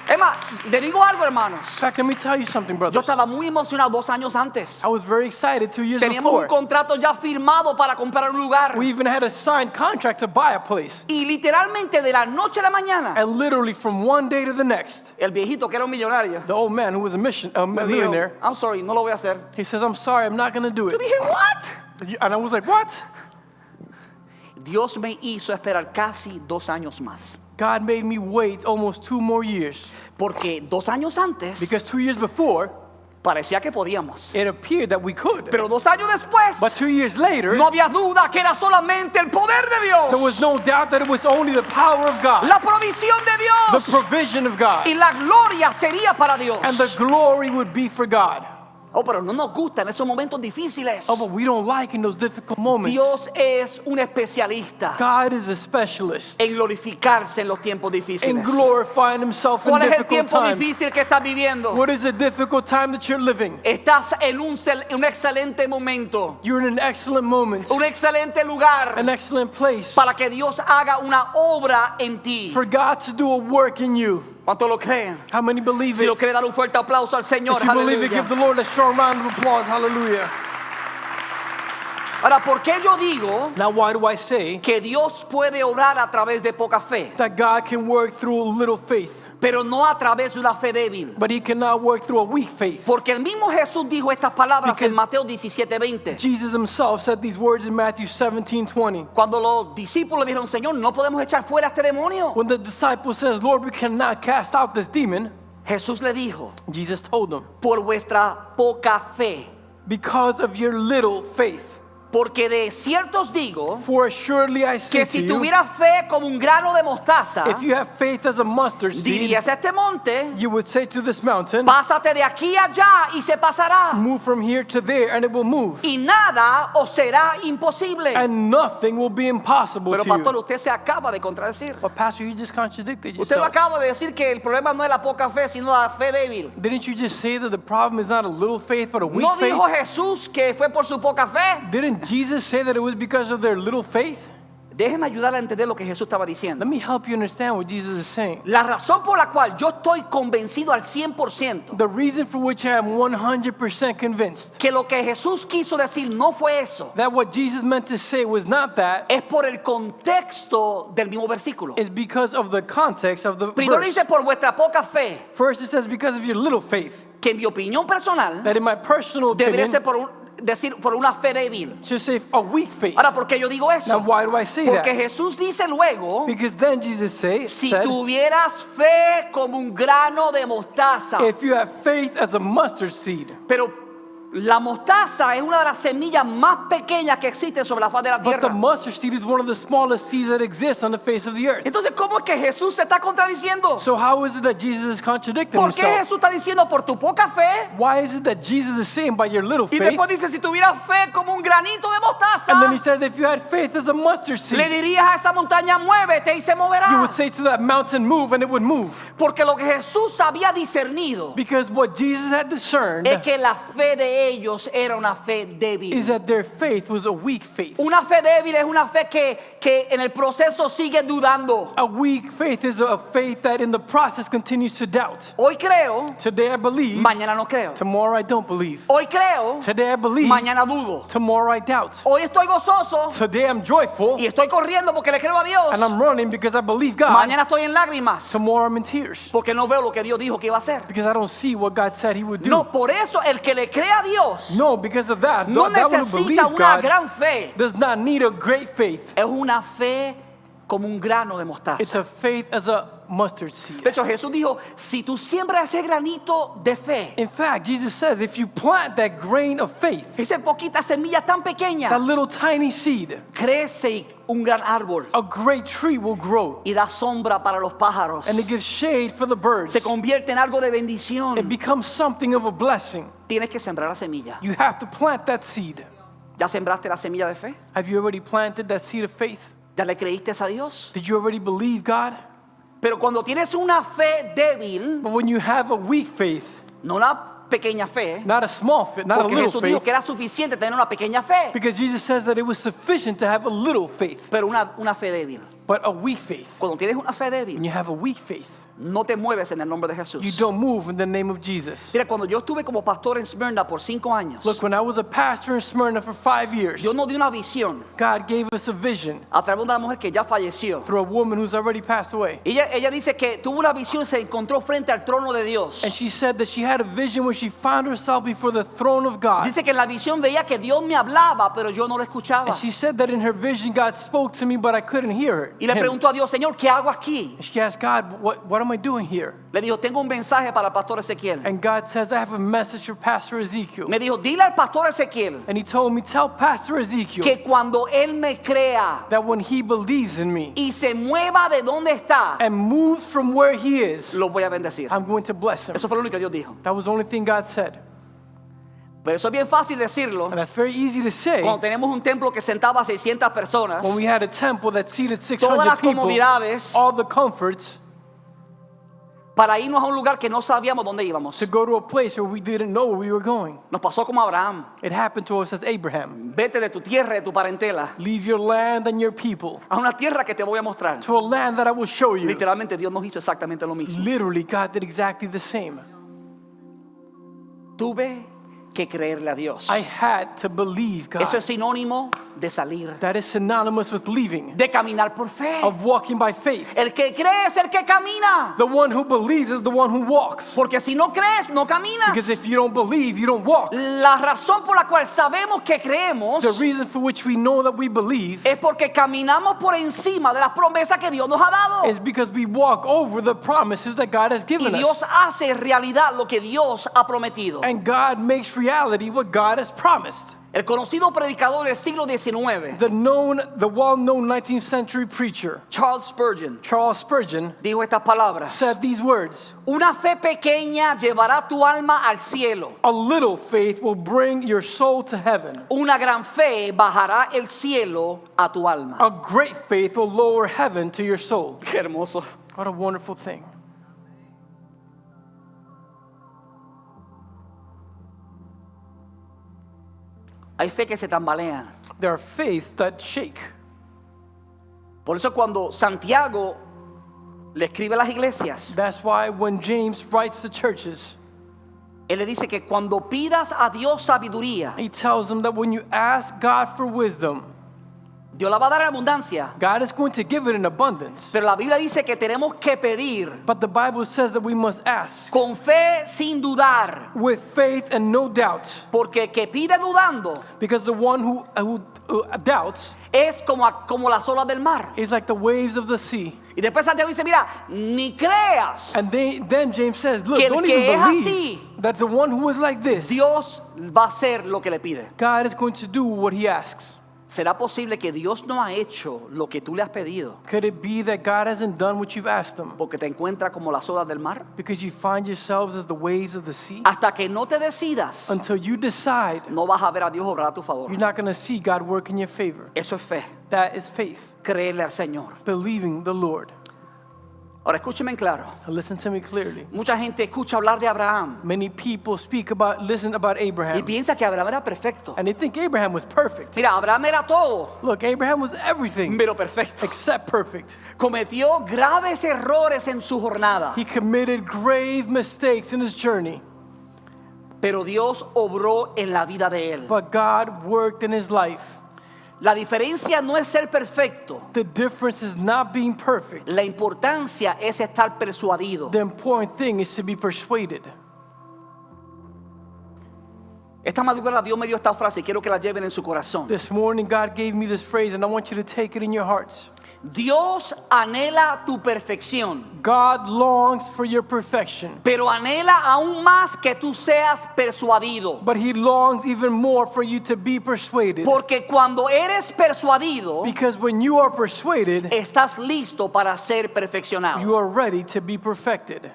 Es más, te digo algo, hermanos.
In fact, let me tell you something,
Yo
brothers.
estaba muy emocionado 2 años antes.
I was very excited 2 years
Teníamos un
before.
contrato ya firmado para comprar un lugar.
We even had a signed contract to buy a place.
Y literalmente de la noche a la mañana,
And literally from one day to the next,
el viejito que era un millonario
the old man who was a
me dijo,
millionaire,
I'm sorry, no lo voy a hacer.
he says, I'm sorry, I'm not going to do
Yo
it.
dije, what?
And I was like, what?
Dios me hizo esperar casi 2 años más.
God made me wait almost 2 more years.
Porque 2 años antes
Because 2 years before,
parecía que podíamos.
it appeared that we could.
Pero 2 años después,
But 2 years later,
no había duda que era solamente el poder de Dios.
there was no doubt that it was only the power of God,
La provisión de
the
Dios.
provision of God,
Y la gloria sería para Dios.
and the glory would be for God.
Oh, pero no nos gusta en esos momentos difíciles.
Oh, but we don't like in those difficult moments.
Dios es un especialista
God is a specialist
en glorificarse en los tiempos
in
difíciles.
glorifying himself in
¿Cuál es el
difficult
tiempo
times.
difícil que estás viviendo?
What is a difficult time that you're living?
Estás en un excelente momento,
You're in an excellent moment,
un excelente lugar
an excellent place
para que Dios haga una obra en ti.
for God to do a work in you.
¿Cuántos lo creen?
How many believe
Si lo
it?
cree, dar un fuerte aplauso al Señor.
If you believe it,
Aleluya.
give the Lord a strong round of applause. Hallelujah.
Ahora, ¿por qué yo digo
Now, why do I say
que Dios puede obrar a través de poca fe,
that God can work through a little faith,
pero no a través de una fe débil?
but he cannot work through a weak faith?
Porque el mismo Jesús dijo estas palabras
Because
en Mateo 17:20.
Jesus himself said these words in Matthew 17:20.
Cuando los discípulos dijeron, Señor, no podemos echar fuera a este demonio.
When the disciple says, Lord, we cannot cast out this demon,
Jesús le dijo,
Jesus told them,
por vuestra poca fe.
because of your little faith.
Porque de cierto os digo
For assuredly I say
que
to
si
you,
tuviera fe como un grano de mostaza,
if you have faith as a mustard seed,
dirías a este monte,
you would say to this mountain,
pásate de aquí a allá y se pasará.
move from here to there, and it will move.
Y nada os será imposible.
And nothing will be impossible
Pero
to
pastor,
you.
usted se acaba de contradecir.
But pastor, you just contradicted
Usted lo
yourself.
acaba de decir que el problema no es la poca fe, sino la fe débil.
Didn't you just say that the problem is not a little faith, but a weak
¿No
faith?
dijo Jesús que fue por su poca fe?
Didn't Jesus say that it was because of their little faith?
Déjeme ayudarle a entender lo que Jesús estaba diciendo.
Let me help you understand what Jesus is saying.
La razón por la cual yo estoy convencido al 100%
The reason for which I am 100% convinced
que lo que Jesús quiso decir no fue eso,
that what Jesus meant to say was not that,
es por el contexto del mismo versículo.
is because of the context of the
Primero
verse.
dice por vuestra poca fe,
First it says because of your little faith,
que en mi opinión personal
that in my personal
debería ser
opinion,
decir por una fe débil.
should say a weak faith.
Ahora, ¿por qué yo digo
Now
eso?
why do I say
Porque
that?
Jesús dice luego,
Because then Jesus
si
said,
tuvieras fe como un grano de mostaza.
if you have faith as a mustard seed.
Pero la mostaza es una de las semillas más pequeñas que existen sobre la faz de la
But the
tierra.
mustard seed is one of the smallest seeds that exists on the face of the earth.
Entonces, ¿cómo es que Jesús se está contradiciendo?
So how is it that Jesus is contradicting
¿Por qué
himself?
Jesús está diciendo por tu poca fe?
Why is it that Jesus is saying by your little
Y
faith?
después dice, si tuvieras fe como un granito de mostaza,
And then he says if you had faith as a mustard
le
seed,
dirías a esa montaña, muévete y se
you
moverá.
would say to that mountain, move, and it would move.
Porque lo que Jesús había discernido
Because what Jesus had discerned
es que la fe de ellos era una fe débil.
is that their faith was a weak faith.
Una fe débil es una fe que en el proceso sigue dudando.
A weak faith is a faith that in the process continues to doubt.
Hoy creo,
Today I believe,
mañana no creo.
tomorrow I don't believe.
Hoy creo,
Today I believe,
mañana dudo.
tomorrow I doubt.
Hoy estoy gozoso
Today I'm joyful
y estoy corriendo porque le creo a Dios.
and I'm running because I believe God.
Mañana estoy en lágrimas
Tomorrow I'm in tears
porque no veo lo que Dios dijo que iba a hacer.
because I don't see what God said he would do.
No, por eso el que le cree a Dios
No, because of that,
no
that one who
necesita
believes
una
God
gran fe.
does not need a great faith.
Es una fe como un grano de
It's
mostaza.
a faith as a mustard seed.
De hecho, Jesús dijo, si tú siembras ese granito de fe,
In fact, Jesus says if you plant that grain of faith,
esa poquita semilla tan pequeña,
that little tiny seed,
crece y un gran árbol
a great tree will grow
y da sombra para los pájaros.
and it gives shade for the birds.
Se convierte en algo de bendición.
It becomes something of a blessing.
Tienes que sembrar la semilla.
You have to plant that seed.
¿Ya sembraste la semilla de fe?
Have you already planted that seed of faith?
¿Ya le creíste a Dios?
Did you already believe God?
Pero cuando tienes una fe débil,
But when you have a weak faith,
no una pequeña fe,
not a small faith, not a
porque
little
Jesús dijo
faith,
que era suficiente tener una pequeña fe,
because Jesus says that it was sufficient to have a little faith,
pero una fe débil.
but a weak faith.
Cuando tienes una fe
When
débil,
you have a weak faith,
no te mueves en el nombre de Jesús.
you don't move in the name of Jesus.
Mira, cuando yo estuve como pastor en Smyrna por 5 años,
Look, when I was a pastor in Smyrna for 5 years,
Dios nos dio una visión
God gave us a vision
a través de una mujer que ya falleció.
through a woman who's already passed away.
Ella dice que tuvo una visión, se encontró frente al trono de Dios.
And she said that she had a vision where she found herself before the throne of God.
Dice que en la visión veía que Dios me hablaba, pero yo no lo escuchaba.
And she said that in her vision, God spoke to me, but I couldn't hear her.
Y le preguntó a Dios, Señor, ¿qué hago aquí?
And she asked God, what am I doing here?
Le dijo, tengo un mensaje para el pastor Ezequiel.
And God says, I have a message for Pastor Ezekiel.
Me dijo, dile al pastor Ezequiel
And he told me, tell Pastor Ezekiel
que cuando él me crea
that when he believes in me
y se mueva de donde está,
and moves from where he is,
lo voy a bendecir.
I'm going to bless him.
Eso fue lo único que Dios dijo.
That was the only thing God said.
Pero eso es bien fácil decirlo
And that's very easy to say
cuando tenemos un templo que sentaba a 600 personas,
when we had a temple that seated
todas
600
las
people,
comodidades,
all the comforts,
para irnos a un lugar que no sabíamos dónde íbamos.
to go to a place where we didn't know where we were going.
Nos pasó como a Abraham.
It happened to us as Abraham.
Vete de tu tierra, de tu parentela,
Leave your land and your people
a una tierra que te voy a mostrar.
to a land that I will show you.
Literalmente Dios nos hizo exactamente lo mismo.
Literally, God did exactly the same.
Tuve que creerle a Dios.
I had to believe God.
Eso es sinónimo de salir,
That is synonymous with leaving,
de caminar por fe.
of walking by faith.
El que cree es el que camina.
The one who believes is the one who walks.
Porque si no crees, no caminas.
Because if you don't believe, you don't walk.
La razón por la cual sabemos que creemos
The reason for which we know that we believe
es porque caminamos por encima de las promesas que Dios nos ha dado.
is because we walk over the promises that God has
Y
given
Dios
us.
hace realidad lo que Dios ha prometido.
And God makes reality what God has promised.
El conocido predicador del siglo XIX,
The well-known 19th century preacher,
Charles Spurgeon,
Charles Spurgeon,
dijo estas palabras:
said these words:
una fe pequeña llevará tu alma al cielo.
a little faith will bring your soul to heaven.
Una gran fe bajará el cielo a tu alma.
A great faith will lower heaven to your soul.
Qué hermoso.
What a wonderful thing.
Hay fe que se tambalean.
There are faiths that shake.
Por eso cuando Santiago le escribe a las iglesias,
That's why when James writes to churches,
él le dice que cuando pidas a Dios sabiduría,
he tells them that when you ask God for wisdom,
Dios la va a dar en abundancia.
God is going to give it in abundance.
Pero la Biblia dice que tenemos que pedir
But the Bible says that we must ask
con fe sin dudar.
with faith and no doubt.
Porque el que pide dudando
Because the one who doubts
es como las olas del mar.
is like the waves of the sea.
Y después Santiago dice, mira, ni creas.
And then James says, look,
Que el
don't
que
even
es
believe
así,
that the one who is like this,
Dios va a hacer lo que le pide.
God is going to do what he asks.
¿Será posible que Dios no ha hecho lo que tú le has pedido
Could it be that God hasn't done what you've asked him
porque te encuentra como las olas del mar?
because you find yourselves as the waves of the sea?
Hasta que no te decidas,
Until you decide,
no vas a ver a Dios obrar a tu favor.
you're not going to see God work in your favor.
Eso es fe,
That is faith,
creerle al Señor.
believing the Lord.
Ahora escúcheme en claro.
Now listen to me clearly.
Mucha gente escucha hablar de Abraham
Many people listen about
y
Abraham,
piensa que Abraham era perfecto.
and they think Abraham was perfect.
Mira, Abraham era todo,
Look, Abraham was everything
pero perfecto.
except perfect.
Cometió graves errores en su jornada,
He committed grave mistakes in his journey,
pero Dios obró en la vida de él.
but God worked in his life.
La diferencia no es ser perfecto,
The difference is not being perfect.
la importancia es estar persuadido.
The important thing is to be persuaded.
Esta madrugada Dios me dio esta frase y quiero que la lleven en su corazón.
This morning, God gave me this phrase, and I want you to take it in your hearts.
Dios anhela tu perfección,
God longs for your perfection,
pero anhela aún más que tú seas persuadido.
but He longs even more for you to be persuaded.
Porque cuando eres persuadido,
Because when you are persuaded,
estás listo para ser perfeccionado.
you are ready to be perfected.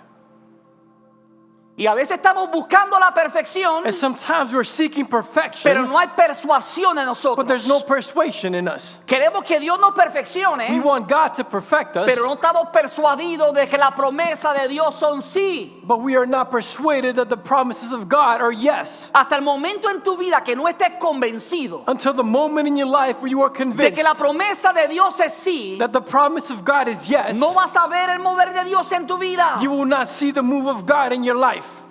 Y a veces estamos buscando la perfección,
And sometimes we're seeking
pero
perfection,
no hay persuasión en
but there's no
nosotros.
persuasion in us.
Queremos que Dios nos
We
perfeccione,
want God to perfect us,
pero no estamos persuadidos de que la promesa de Dios son sí.
But we are not persuaded that the promises of God are yes.
Hasta el momento en tu vida que no estés convencido
Until the moment in your life where you are
de
convinced
que la promesa de Dios es sí,
that the promise of God is yes,
no vas a ver el mover de Dios en tu vida.
you will not see the move of God in your life.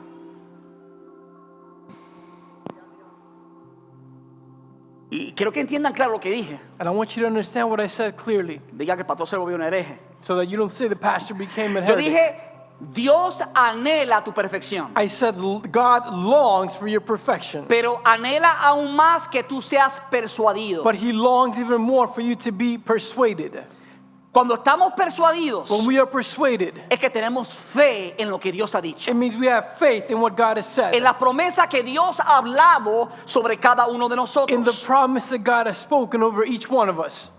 Y quiero que entiendan claro lo que dije.
And I want you to understand what I said clearly,
Diga que el pastor se volvió un hereje.
so that you don't say the pastor became a
Yo
heretic.
dije, Dios anhela tu perfección,
I said God longs for your perfection,
pero anhela aún más que tú seas persuadido.
but He longs even more for you to be persuaded.
Cuando estamos persuadidos,
When we are persuaded,
es que tenemos fe en lo que Dios ha dicho,
it means we have faith in what God has said,
en la promesa que Dios ha hablado sobre cada uno de
in the
nosotros.
promise that God has spoken over each one of us.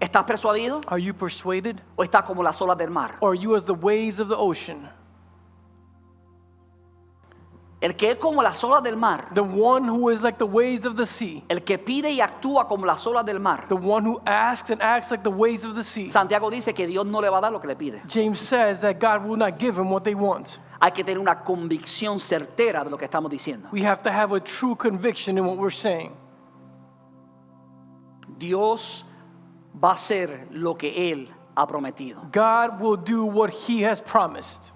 ¿Estás persuadido
Are you persuaded,
o estás como las olas del mar?
or are you as the waves of the ocean?
El que es como las olas del mar,
The one who is like the waves of the sea,
el que pide y actúa como las olas del mar.
the one who asks and acts like the waves of the sea.
Santiago dice que Dios no le va a dar lo que le pide.
James says that God will not give him what they want.
Hay que tener una convicción certera de lo que estamos diciendo.
We have to have a true conviction in what we're saying.
Dios va a hacer lo que Él ha prometido.
God will do what He has promised.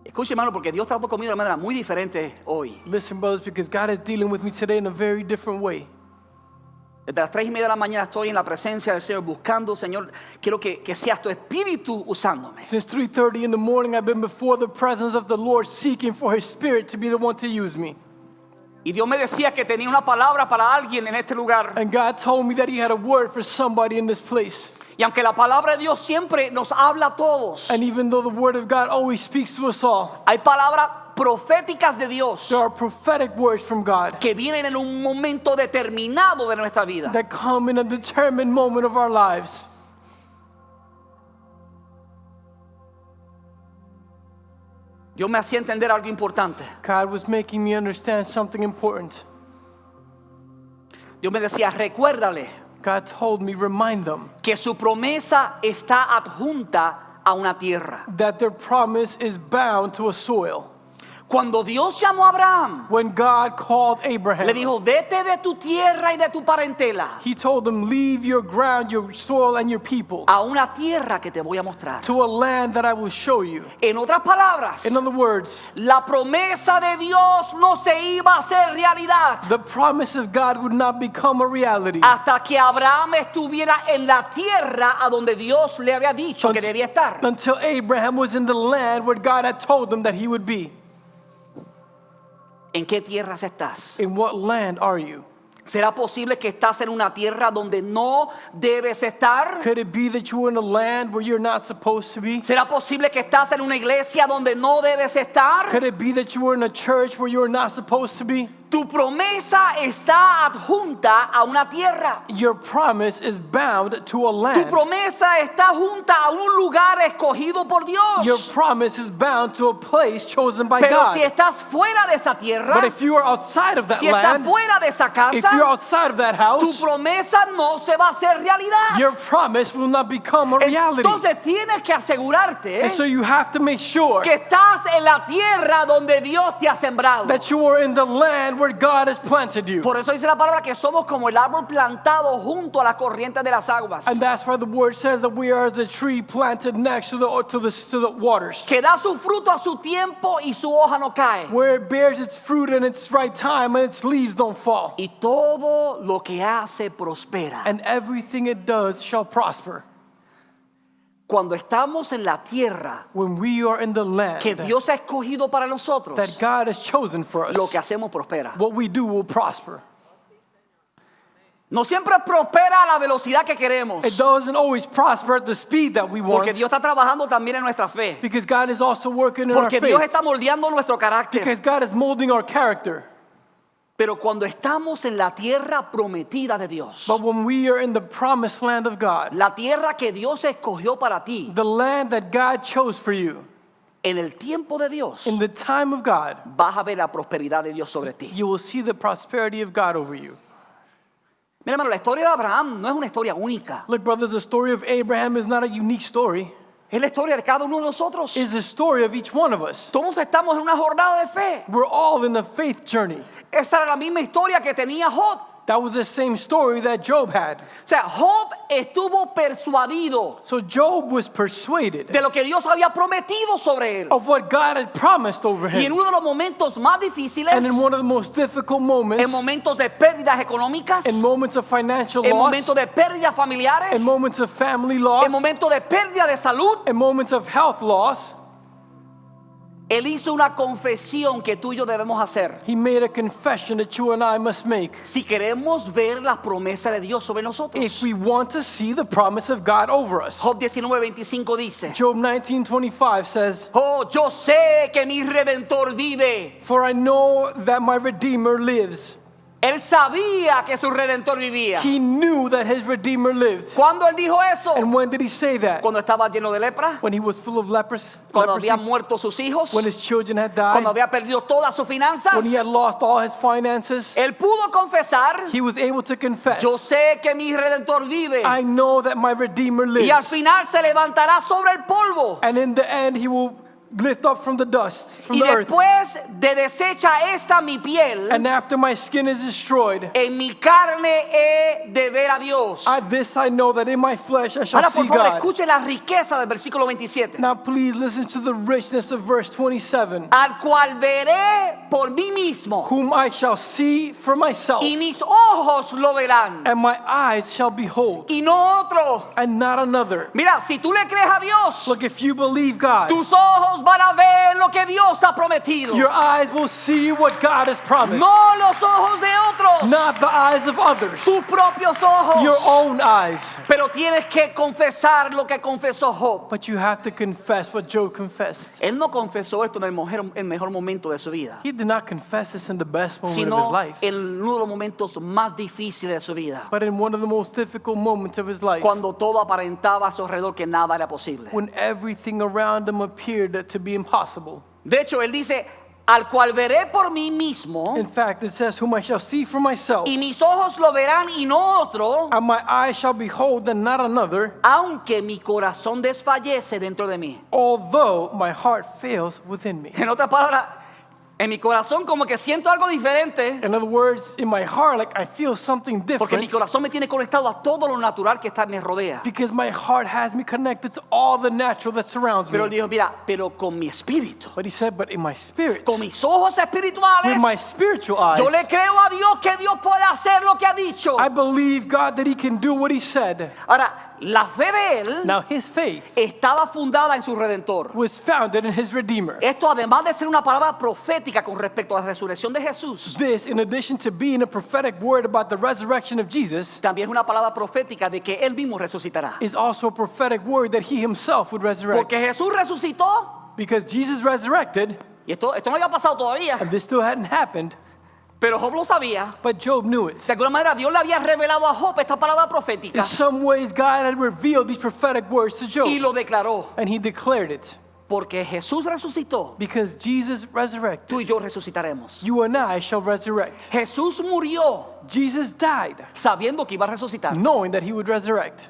Escuche, hermano, porque Dios trató conmigo de manera muy diferente hoy.
Listen, brothers, because God is dealing with me today in a very different way.
Desde las 3:30 de la mañana estoy en la presencia del Señor buscando, Señor, quiero que seas tu espíritu usándome.
Since 3:30 in the morning, I've been before the presence of the Lord, seeking for His Spirit to be the one to use me.
Y Dios me decía que tenía una palabra para alguien en este lugar.
And God told me that He had a word for somebody in this place.
Y aunque la palabra de Dios siempre nos habla a todos,
And even though the word of God always speaks to us all,
hay palabras proféticas de Dios
there are prophetic words from God
que vienen en un momento determinado de nuestra vida.
that come in a determined moment of our lives.
Dios me hacía entender algo importante.
God was making me understand something important.
Dios me decía, recuérdale
God told me, remind them
que su promesa está adjunta a una tierra.
that their promise is bound to a soil.
Cuando Dios llamó a Abraham,
When God called
le
Abraham,
dijo, vete de tu tierra y de tu parentela
He told him, leave your ground, your soil, and your people
a una tierra que te voy a mostrar.
to a land that I will show you.
En otras palabras,
In other words,
la promesa de Dios no se iba a hacer realidad
the promise of God would not become a reality
hasta que Abraham estuviera en la tierra a donde Dios le había dicho que debía estar.
until Abraham was in the land where God had told him that he would be.
¿En qué tierras estás?
In what land are you?
¿Será posible que estás en una tierra donde no debes estar?
Could it be that you're in a land where you're not supposed to be?
¿Será posible que estás en una iglesia donde no debes estar?
Could it be that you were in a church where you're not supposed to be?
Tu promesa está adjunta a una tierra.
Your promise is bound to a
Tu
land.
promesa está junta a un lugar escogido por
Your
Dios.
promise is bound to a place chosen by
Pero si
God.
estás fuera de esa tierra,
But if you are outside of that
si estás
land,
fuera de esa
if you're
casa,
outside of that
tu
house,
promesa no se va a hacer realidad.
your promise will not become a reality.
Entonces tienes que asegurarte
And so you have to make sure
que estás en la tierra donde Dios te ha sembrado.
that you are in the land where God has planted you.
Por eso dice la palabra que somos como el árbol plantado junto a las corrientes de las aguas,
And that's why the word says that we are as a tree planted next to the waters,
que da su fruto a su tiempo y su hoja no cae.
where it bears its fruit in its right time and its leaves don't fall.
Y todo lo que hace prospera.
And everything it does shall prosper.
Cuando estamos en la tierra
When we are in the land
que Dios ha escogido para nosotros,
that God has chosen for us,
lo que hacemos prospera.
what we do will prosper.
No siempre prospera a la velocidad que queremos,
It doesn't always prosper at the speed that we want,
porque Dios está trabajando también en nuestra fe,
because God is also working in our
porque Dios
faith,
está moldeando nuestro carácter.
because God is molding our character.
Pero cuando estamos en la tierra prometida de Dios,
But when we are in the promised land of God,
la tierra que Dios escogió para ti,
the land that God chose for you,
en el tiempo de Dios,
in the time of God,
vas a ver la prosperidad de Dios sobre ti.
you will see the prosperity of God over you.
Mira, hermano, la historia de Abraham no es una historia única.
Look, brothers, the story of Abraham is not a unique story.
Es la historia de cada uno de nosotros.
is the story of each one of us.
Todos estamos en una jornada de fe.
We're all in a faith journey.
Esa era la misma historia que tenía Job.
That was the same story that Job had.
O sea, Job estuvo persuadido
So Job was persuaded
de lo que Dios había prometido sobre él.
of what God had promised over
Y en
him.
uno de los momentos más difíciles,
And in one of the most difficult
en
moments,
momentos de pérdidas económicas,
in moments of financial
en
loss,
momentos de pérdidas familiares,
in moments of family loss,
en momentos de pérdida de salud,
in moments of health loss,
él hizo una confesión que tú y yo debemos hacer.
he made a confession that you and I must make.
Si queremos ver la promesa de Dios sobre nosotros.
If we want to see the promise of God over us.
Job 19:25 dice,
Job 19:25 says,
oh, yo sé que mi Redentor vive.
"For I know that my Redeemer lives."
Él sabía que su Redentor vivía.
He knew that his Redeemer lived.
¿Cuándo él dijo eso?
And when did he say that?
Cuando estaba lleno de lepra,
When he was full of leprosy,
cuando habían muerto sus hijos,
when his children had
cuando
died,
había perdido todas sus finanzas.
when he had lost all his finances.
Él pudo confesar,
He was able to confess,
yo sé que mi Redentor vive.
"I know that my Redeemer
Y al
lives."
final se levantará sobre el polvo.
And in the end, he will lift up from the dust, from
Y
the earth.
después de deshecha esta mi piel,
And after my skin is destroyed,
en mi carne he de ver a Dios.
this I know, that in my flesh I shall
Ahora por
see
favor
God.
escuche la riqueza del versículo 27.
Now please listen to the richness of verse 27.
Al cual veré por mí mismo
"Whom I shall see for myself,
y mis ojos lo verán
and my eyes shall behold,
y no otro.
and not another."
Mira, si tú le crees a Dios,
Look, if you believe God,
tus ojos van a ver lo que Dios ha prometido.
your eyes will see what God has promised,
No los ojos de otros,
not the eyes of others,
tus propios ojos.
your own eyes.
Pero tienes que confesar lo que confesó Job.
But you have to confess what Job confessed.
Él no confesó esto en el mejor momento de su vida,
He did not confess this in the best moment of his
sino
life,
en uno de los momentos más difíciles de su vida,
but in one of the most difficult moments of his life,
cuando todo aparentaba a su alrededor que nada era posible.
when everything around him appeared to be impossible.
De hecho, él dice, al cual veré por mí mismo,
In fact, it says, "Whom I shall see for myself,
y mis ojos lo verán y no otro,
and my eyes shall behold and not another,
aunque mi corazón desfallece dentro de mí."
although my heart fails within me."
En otras palabras, en mi corazón como que siento algo diferente,
In other words, in my heart, like I feel something
porque mi
different,
corazón me tiene conectado a todo lo natural que me rodea.
because my heart has me connected to all the natural that surrounds
Pero él
me.
dijo, mira, pero con mi espíritu,
But he said, "But in my spirit,
con mis ojos espirituales,
with my spiritual eyes,
yo le creo a Dios que Dios puede hacer lo que ha dicho.
I believe God that he can do what he said."
Ahora, la fe de él
Now his faith
estaba fundada en su Redentor.
was founded in his Redeemer.
Esto, además de ser una palabra profética con respecto a la resurrección de Jesús,
This, in addition to being a prophetic word about the resurrection of Jesus,
también es una palabra profética de que él mismo resucitará.
is also a prophetic word that he himself would resurrect.
Porque Jesús resucitó,
Because Jesus resurrected,
y esto no había pasado todavía,
and this still hadn't happened,
pero Job lo sabía.
but Job knew it.
De alguna manera Dios le había revelado a Job esta palabra profética
In some ways, God had revealed these prophetic words to Job,
y lo declaró.
and he declared it.
Porque Jesús resucitó,
Because Jesus resurrected,
tú y yo resucitaremos.
you and I shall resurrect.
Jesús murió
Jesus died,
sabiendo que iba a resucitar.
knowing that he would resurrect.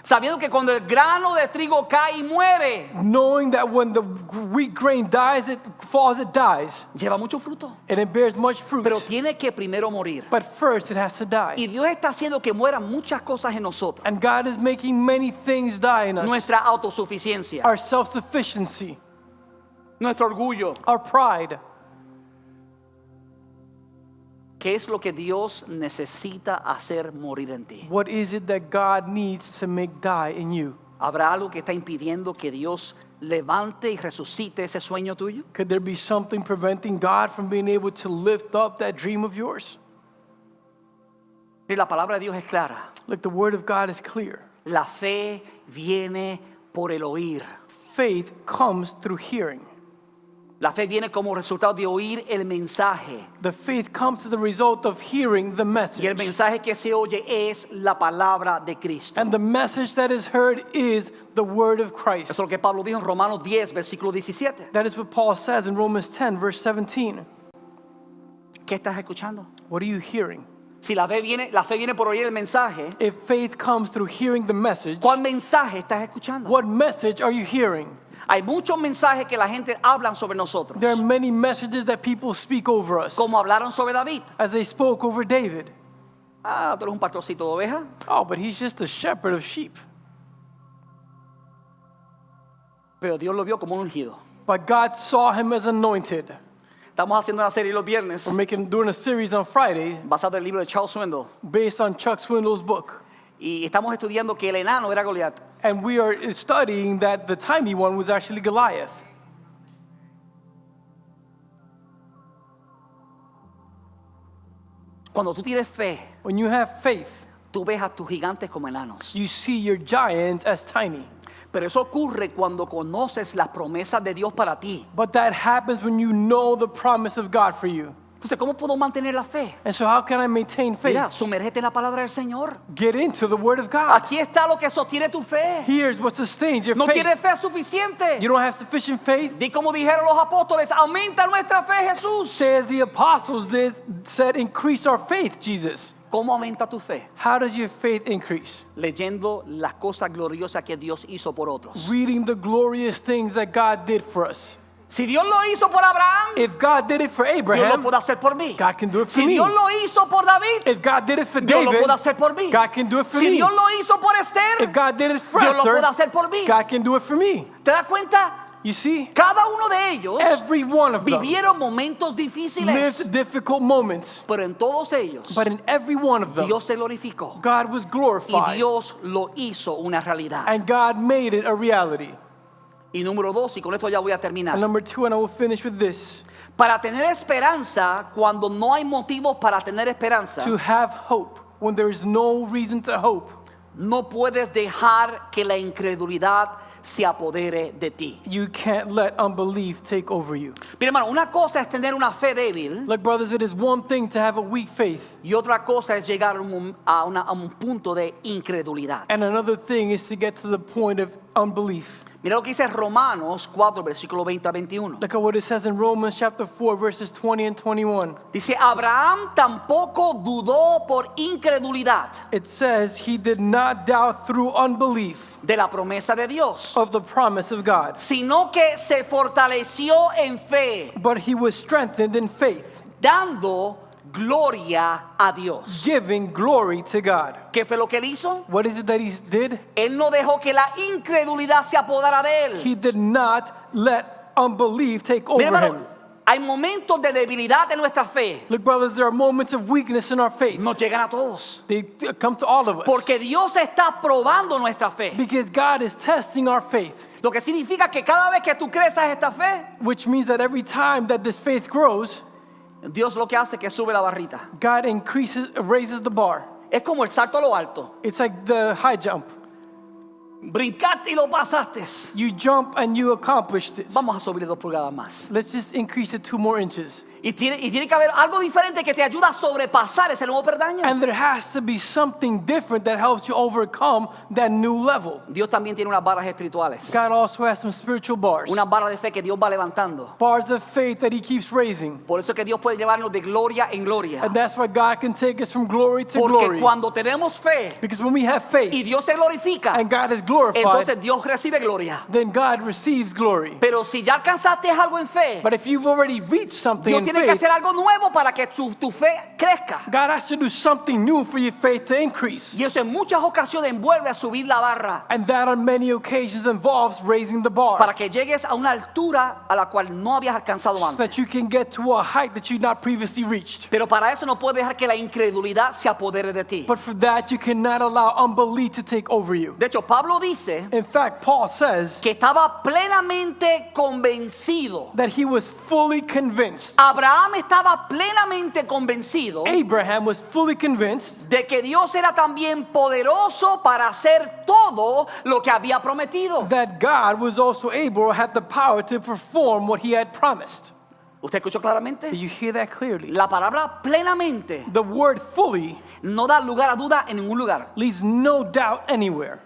Sabiendo que cuando el grano de trigo cae y muere,
Knowing that when the wheat grain dies, it falls, it dies,
lleva mucho fruto.
and it bears much fruit.
Pero tiene que primero morir.
But first, it has to die.
Y Dios está haciendo que mueran muchas cosas en nosotros.
And God is making many things die in us.
Nuestra autosuficiencia,
Our self-sufficiency,
nuestro orgullo.
our pride.
¿Qué es lo que Dios necesita hacer morir en ti?
What is it that God needs to make die in you?
¿Habrá algo que está impidiendo que Dios levante y resucite ese sueño tuyo?
Could there be something preventing God from being able to lift up that dream of yours?
Y la palabra de Dios es clara.
Look, the word of God is clear.
La fe viene por el oír.
Faith comes through hearing.
La fe viene como resultado de oír el mensaje.
The faith comes to the result of hearing the
Y el
message.
mensaje que se oye es la palabra de Cristo.
And the message that is heard is the word of Christ.
Eso es lo que Pablo dijo en Romanos 10, versículo 17.
That is what Paul says in Romans 10, verse 17.
¿Qué estás escuchando?
What are you hearing?
Si la fe viene por oír el mensaje,
If faith comes through hearing the message,
¿cuál mensaje estás escuchando?
what message are you hearing?
Hay muchos mensajes que la gente hablan sobre nosotros,
There are many messages that people speak over us,
como hablaron sobre David.
as they spoke over David.
Ah, tú eres un pastorcito de ovejas.
Oh, but he's just a shepherd of sheep.
Pero Dios lo vio como un ungido.
But God saw him as anointed.
Estamos haciendo una serie los viernes
We're doing a series on Friday
basado en el libro de Charles Swindoll.
based on Chuck Swindoll's book.
Y estamos estudiando que el enano era Goliat.
And we are studying that the tiny one was actually Goliath.
Cuando tú tienes fe,
When you have faith,
tú ves a tus gigantes como enanos.
you see your giants as tiny.
Pero eso ocurre cuando conoces las promesas de Dios para ti.
But that happens when you know the promise of God for you.
Entonces, ¿cómo puedo mantener la fe?
And so how can I maintain faith?
Mira, sumérgete en la palabra del Señor.
Get into the Word of God.
Aquí está lo que sostiene tu fe.
Here's what sustains your
No
faith.
tienes fe suficiente.
You don't have sufficient faith?
Di como dijeron los apóstoles, aumenta nuestra fe, Jesús.
Say as the apostles said, increase our faith, Jesus.
¿Cómo aumenta tu fe?
How does your faith increase?
Leyendo las cosas gloriosas que Dios hizo por otros.
Reading the glorious things that God did for us.
Si Dios lo hizo por Abraham,
If God did it for
Dios lo
Abraham,
puede hacer por mí.
God can do it for
Si
me.
Dios lo hizo por David,
If God did it for
Dios lo
David,
puede hacer por mí.
God can do it for
Si
me.
Dios lo hizo por Esther,
If God did it for
Dios lo
Esther,
puede hacer por mí.
God can do it for me.
¿Te das cuenta?
You see,
Cada uno de ellos
every one of them
vivieron momentos difíciles,
lived difficult moments,
pero en todos ellos
but in every one of them,
Dios se glorificó
God was
y
glorified,
Dios lo hizo una realidad.
and God made it a reality.
Y número 2, y con esto ya voy a terminar.
And number 2, and I will finish with this.
Para tener esperanza cuando no hay motivos para tener esperanza,
To have hope when there is no reason to hope,
no puedes dejar que la incredulidad se apodere de ti.
you can't let unbelief take over you.
Mira, hermano, una cosa es tener una fe débil
Like, brothers, it is one thing to have a weak faith,
y otra cosa es llegar a un punto de incredulidad.
and another thing is to get to the point of unbelief.
Mira lo que dice Romanos 4, versículo 20 a 21.
Look at what it says in Romans chapter 4, verses 20 and 21.
Dice, Abraham tampoco dudó por incredulidad
It says he did not doubt through unbelief
de la promesa de Dios,
of the promise of God,
sino que se fortaleció en fe,
but he was strengthened in faith,
dando gloria a Dios.
giving glory to God.
¿Qué fue lo que él hizo?
What is it that he did?
Él no dejó que la incredulidad se apodara de él.
He did not let unbelief take
Mira,
over
hermano,
him.
hay momentos de debilidad en nuestra fe.
Look, brothers, there are moments of weakness in our faith.
Nos llegan a todos.
They come to all of us.
Porque Dios está probando nuestra fe.
Because God is testing our faith,
Lo que significa que cada vez que tú creces esta fe,
which means that every time that this faith grows,
Dios lo que hace es que sube la barrita.
God raises the bar.
Es como el salto a lo alto.
It's like the high jump.
Brincaste y lo pasaste.
You jump and you accomplish this.
Vamos a subir 2 pulgadas más.
Let's just increase it 2 more inches.
Y tiene que haber algo diferente que te ayuda a sobrepasar ese nuevo peldaño.
And there has to be something different that helps you overcome that new level.
Dios también tiene unas barras espirituales.
God also has some spiritual bars.
Una barra de fe que Dios va levantando.
Bars of faith that he keeps raising.
Por eso es que Dios puede llevarnos de gloria en gloria.
And that's why God can take us from glory to
Porque
glory.
cuando tenemos fe
Because when we have
y
faith
Dios se glorifica,
and God is glorified,
entonces Dios recibe gloria.
then God receives glory.
Pero si ya alcanzaste algo en fe,
But if you've already reached something
Dios
in
tiene que
faith,
hacer algo nuevo para que tu fe crezca.
God has to do something new for your faith to increase.
Y eso en muchas ocasiones envuelve a subir la barra
And that on many occasions involves raising the bar.
para que llegues a una altura a la cual no habías alcanzado
So
antes.
that you can get to a height that you've not previously reached.
Pero para eso no puedes dejar que la incredulidad se apodere de ti.
But for that, you cannot allow unbelief to take over you.
De hecho, Pablo dice
In fact, Paul says
que estaba plenamente convencido.
that he was fully convinced.
Abraham estaba plenamente convencido
Abraham was fully convinced
de que Dios era también poderoso para hacer todo lo que había prometido.
that God was also able, had the power to perform what he had promised.
¿Usted escuchó claramente?
Did you hear that clearly?
La palabra plenamente
The word fully
no da lugar a duda en ningún lugar.
leaves no doubt anywhere.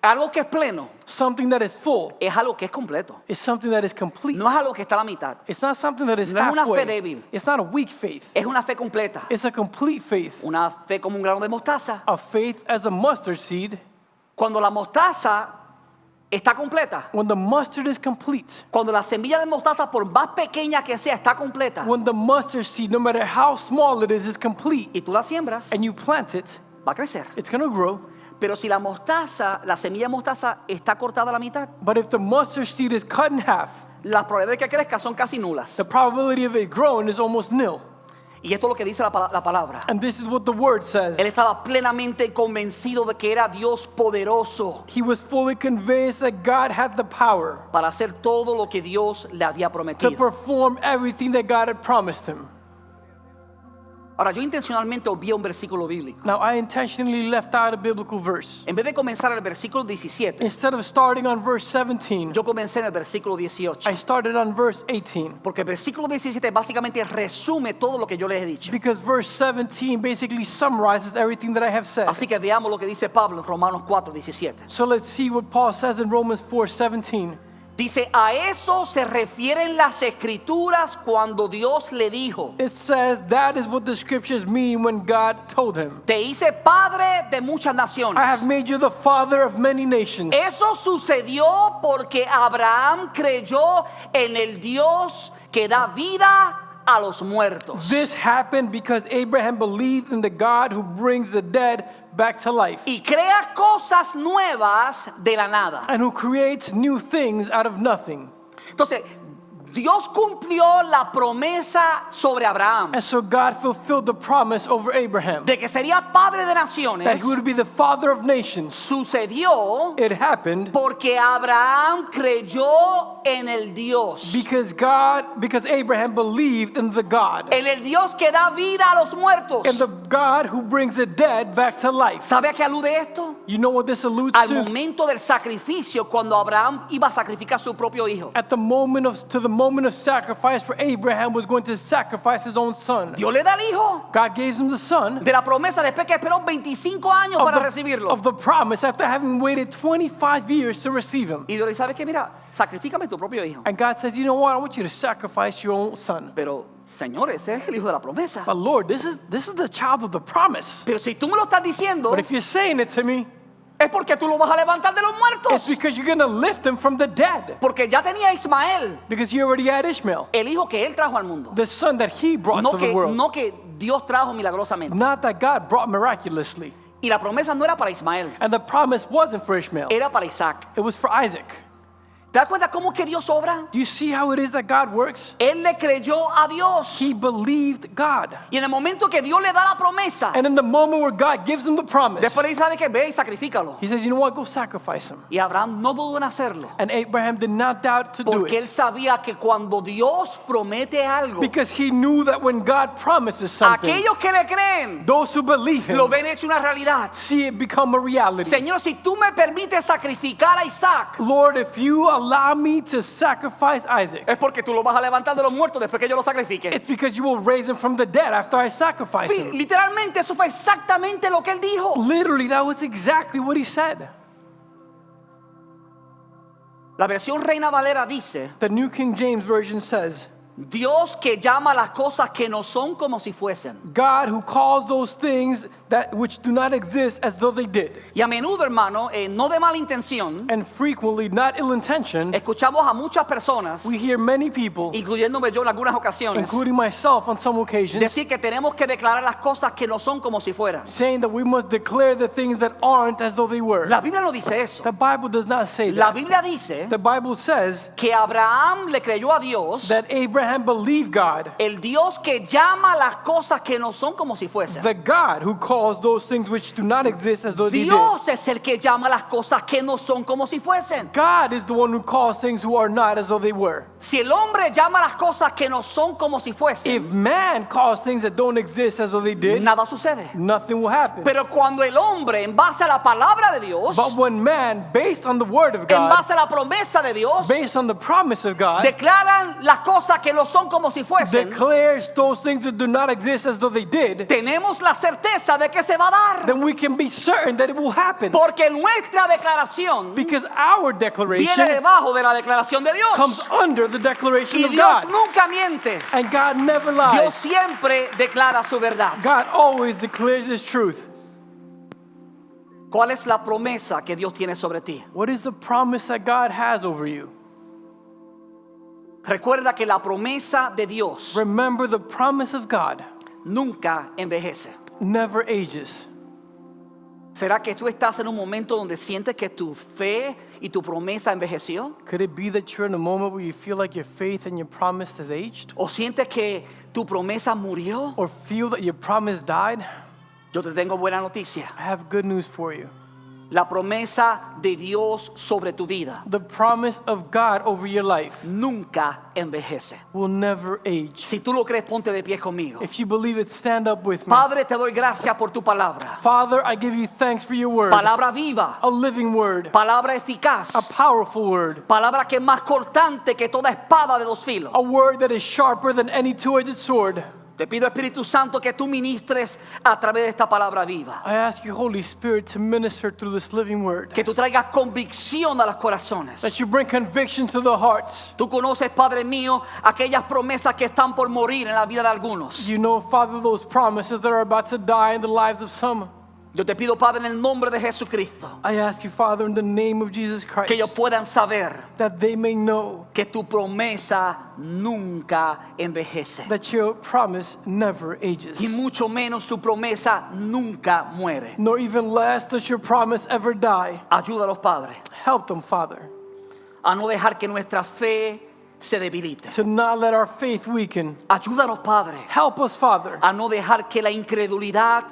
Algo que es pleno
Something that is full
es algo que es completo.
is something that is complete.
No es algo que está a la mitad.
It's not something that is
No es una fe
halfway.
débil.
It's not a weak faith.
Es una fe completa.
It's a complete faith.
Una fe como un grano de mostaza.
A faith as a mustard seed.
Cuando la mostaza está completa.
When the mustard is complete.
Cuando la semilla de mostaza, por más pequeña que sea, está completa.
When the mustard seed, no matter how small it is complete.
Y tú la siembras,
And you plant it,
va a crecer.
it's going to grow.
Pero si la mostaza, la semilla de mostaza está cortada a la mitad,
But if the mustard seed is cut in half,
las probabilidades de que crezca son casi nulas.
the probability of it growing is almost nil.
Y esto es lo que dice la palabra.
And this is what the word says.
Él estaba plenamente convencido de que era Dios poderoso
He was fully convinced that God had the power
para hacer todo lo que Dios le había
to
prometido.
perform everything that God had promised him.
Ahora, yo intencionalmente obvié un versículo bíblico.
Now, I intentionally left out a biblical verse.
En vez de comenzar en el versículo 17,
Instead of starting on verse 17,
yo comencé en el versículo 18.
I started on verse 18.
Porque el versículo 17 básicamente resume todo lo que yo les he dicho.
Because verse 17 basically summarizes everything that I have said.
Así que veamos lo que dice Pablo en Romanos 4, 17.
So let's see what Paul says in Romans 4:17.
Dice, a eso se refieren las escrituras cuando Dios le dijo,
It says that is what the scriptures mean when God told him,
te hice padre de muchas
I
naciones.
have made you the father of many nations.
Eso sucedió porque Abraham creyó en el Dios que da vida a los muertos.
This happened because Abraham believed in the God who brings the dead back to life
Y crea cosas nuevas de la nada.
and who creates new things out of nothing.
Entonces, Dios cumplió la promesa sobre Abraham
And so God fulfilled the promise over Abraham
de que sería padre de
that
naciones.
he would be the father of nations.
Sucedió
It happened
porque Abraham creyó en el Dios,
because Abraham believed in the God,
en el Dios que da vida a los muertos.
and the God who brings the dead back to life.
¿Sabe a qué alude esto?
You know what this alludes
Al
to?
momento del sacrificio, cuando Abraham iba a sacrificar a su propio hijo.
At the moment of sacrifice, where Abraham was going to sacrifice his own son.
Dios le da el hijo
God gave him the son
de la promesa después que esperó 25 años para recibirlo.
of the promise after having waited 25 years to receive him.
Y Dios le dice, ¿sabes qué? Mira, sacrifícame tu propio hijo.
And God says, you know what? I want you to sacrifice your own son.
Pero, Señor, ese es el hijo de la promesa.
But Lord, this is the child of the promise.
Pero si tú me lo estás diciendo,
But if you're saying it to me,
es porque tú lo vas a levantar de los
it's
muertos.
because you're going to lift him from the dead.
Porque ya tenía Ismael,
Because you already had Ishmael,
el hijo que él trajo al mundo.
the son that he brought to the world.
No que Dios trajo milagrosamente.
Not that God brought miraculously.
Y la promesa no era para Ismael,
And the promise wasn't for Ishmael.
era para Isaac.
It was for Isaac.
¿Te das cuenta cómo es que Dios obra?
Do you see how it is that God works?
Él le creyó a Dios.
He believed God.
Y en el momento que Dios le da la promesa,
And in the moment where God gives him the promise,
después él sabe que ve y sacrifícalo.
he says, you know what? Go sacrifice him.
Y Abraham no dudó en hacerlo.
And Abraham did not doubt to do
Porque él
it.
sabía que cuando Dios promete algo,
Because he knew that when God promises something,
aquellos que le creen
those who believe
lo
him
ven hecho una realidad.
see it become a reality.
Señor, si tú me permites sacrificar a Isaac,
Lord, if you allow me to sacrifice Isaac,
es porque tú lo vas a levantar de los muertos después que yo lo sacrifique.
it's because you will raise him from the dead after I sacrifice
Sí,
him.
literalmente eso fue exactamente lo que él dijo.
Literally, that was exactly what he said.
La versión Reina Valera dice,
The New King James Version says,
Dios que llama las cosas que no son como si fuesen.
God who calls those things that which do not exist as though they did.
Y a menudo, hermano, no de mala intención,
And frequently, not ill intention,
escuchamos a muchas personas,
we hear many people,
incluyéndome yo en algunas ocasiones,
including myself on some occasions,
decir que tenemos que declarar las cosas que no son como si fueran.
saying that we must declare the things that aren't as though they were.
La Biblia no dice eso.
The Bible does not say
La
that.
Biblia dice
The Bible says
que Abraham le creyó a Dios,
that Abraham believed God,
el Dios que llama las cosas que no son como si fuesen.
the God who calls those things which do not exist as though they did.
Dios es el que llama las cosas que no son como si fuesen.
God is the one who calls things who are not as though they were.
Si el hombre llama las cosas que no son como si fuesen,
If man calls things that don't exist as though they did,
nada sucede.
nothing will happen.
Pero cuando el hombre, en base a la palabra de Dios,
But when man, based on the word of
en
God,
base a la promesa de Dios,
based on the promise of God,
declaran las cosas que no son como si fuesen,
declares those things that do not exist as though they did,
tenemos la certeza de que se va a dar.
then we can be certain that it will happen.
Porque nuestra declaración
Because our
viene
declaration
debajo de la declaración de Dios.
comes under the declaration
Y
of
Dios
God.
nunca miente.
And God never
Dios
lies.
siempre declara su verdad.
God always declares His truth.
¿Cuál es la promesa que Dios tiene sobre ti?
What is the promise that God has over you?
Recuerda que la promesa de Dios
Remember, the promise of God
nunca envejece.
never ages.
¿Será que tú estás en un momento donde sientes que tu fe y tu promesa envejeció?
Could it be that you're in a moment where you feel like your faith and your promise has aged?
¿O sientes que tu promesa murió?
Or feel that your promise died?
Yo te tengo buena noticia.
I have good news for you.
La promesa de Dios sobre tu vida
The promise of God over your life
nunca envejece.
will never age.
Si tú lo crees, ponte de pie conmigo.
If you believe it, stand up with me.
Padre, te doy gracias por tu palabra.
Father, I give you thanks for your word,
Palabra viva,
a living word,
palabra eficaz,
a powerful word,
palabra que es más cortante que toda espada de dos filos.
a word that is sharper than any two-edged sword.
Te pido, Espíritu Santo, que tú ministres a través de esta palabra viva.
I ask you, Holy Spirit, to minister through this living word,
Que tú traigas convicción a los corazones.
that you bring conviction to the hearts.
Tú conoces, Padre mío, aquellas promesas que están por morir en la vida de algunos.
You know, Father, those promises that are about to die in the lives of some.
Yo te pido, Padre, en el nombre de Jesucristo,
I ask you, Father, in the name of Jesus
que ellos
Christ,
puedan saber
that they may know
que tu promesa nunca envejece.
that your promise never ages.
Y mucho menos tu promesa nunca muere.
Nor even less does your promise ever die.
Ayúdalos, Padre,
Help them, Father,
a no dejar que nuestra fe se debilite.
to not let our faith weaken.
Ayúdanos, Padre,
Help us, Father,
a no dejar que la incredulidad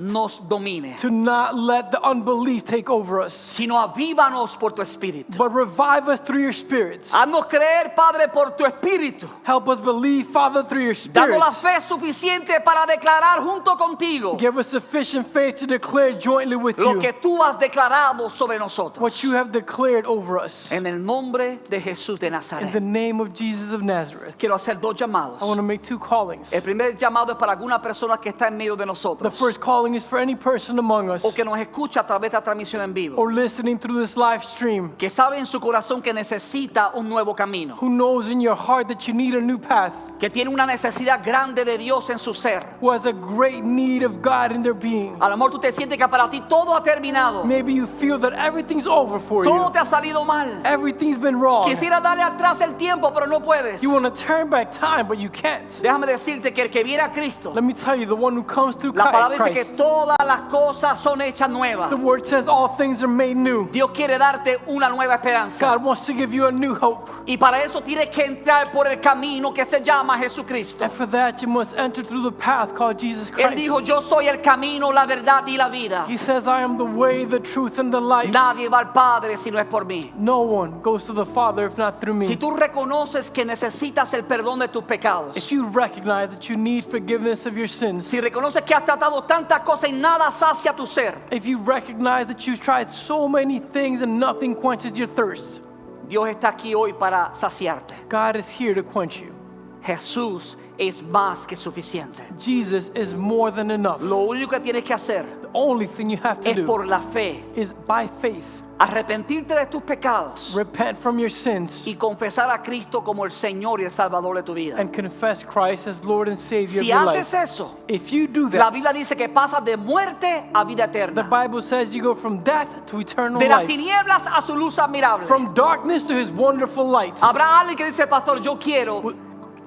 nos domine,
to not let the unbelief take over us,
sino avívanos por tu Espíritu.
but revive us through your spirits.
Haznos creer, Padre, por tu Espíritu.
Help us believe, Father, through your
Danos la
spirits.
fe suficiente para declarar junto contigo
Give us sufficient faith to declare jointly with
lo
you
que tú has declarado sobre nosotros.
what you have declared over us.
En el nombre de Jesús de
In the
Nazaret.
name of Jesus of Nazareth,
Quiero hacer dos llamados.
I want to make two callings.
El primer llamado es para alguna persona que está en medio de
The
nosotros
first calling is for any person among us
o que nos escucha a través de esta transmisión en vivo,
or listening through this live stream,
que sabe en su corazón que necesita un nuevo camino,
who knows in your heart that you need a new path,
que tiene una necesidad grande de Dios en su ser.
who has a great need of God in their being.
A lo mejor tú te sientes que para ti todo ha terminado,
Maybe you feel that everything's over for
todo
you.
te ha salido mal.
Everything's been wrong.
Quisiera darle atrás el tiempo, pero no puedes.
You want to turn back time, but you can't.
Déjame decirte que el que viene a Cristo,
Let me tell you, the one who comes through
la palabra dice que
Christ,
todas las cosas son hechas nuevas.
the word says all things are made new.
Dios quiere darte una nueva esperanza.
God wants to give you a new hope.
Y para eso tienes que entrar por el camino que se llama Jesucristo.
And for that, you must enter through the path called Jesus
Él dijo,
Christ.
yo soy el camino, la verdad y la vida.
He says, I am the way, the truth, and the life.
Nadie va al Padre si no es por mí.
No one goes to the Father if not through
Si
me.
tú reconoces que necesitas el perdón de tus pecados,
If you recognize that you need forgiveness of your sins,
si reconoces que has tratado tantas cosas y nada sacia tu ser,
if you recognize that you've tried so many things and nothing quenches your thirst,
Dios está aquí hoy para saciarte.
God is here to quench you.
Jesús es más que suficiente.
Jesus is more than enough.
Lo único que tienes que hacer
The only thing you have to
es
do
por la fe
is by faith
arrepentirte de tus pecados
repent from your sins
y confesar a Cristo como el Señor y el Salvador de tu vida.
and confess Christ as Lord and Savior of
Si
your
haces
life.
eso,
If you do
la
that,
Biblia dice que pasas de muerte a vida
the
eterna,
Bible says you go from death to eternal
de las
life,
tinieblas a su luz admirable.
from darkness to His wonderful light.
Habrá alguien que dice, pastor, yo quiero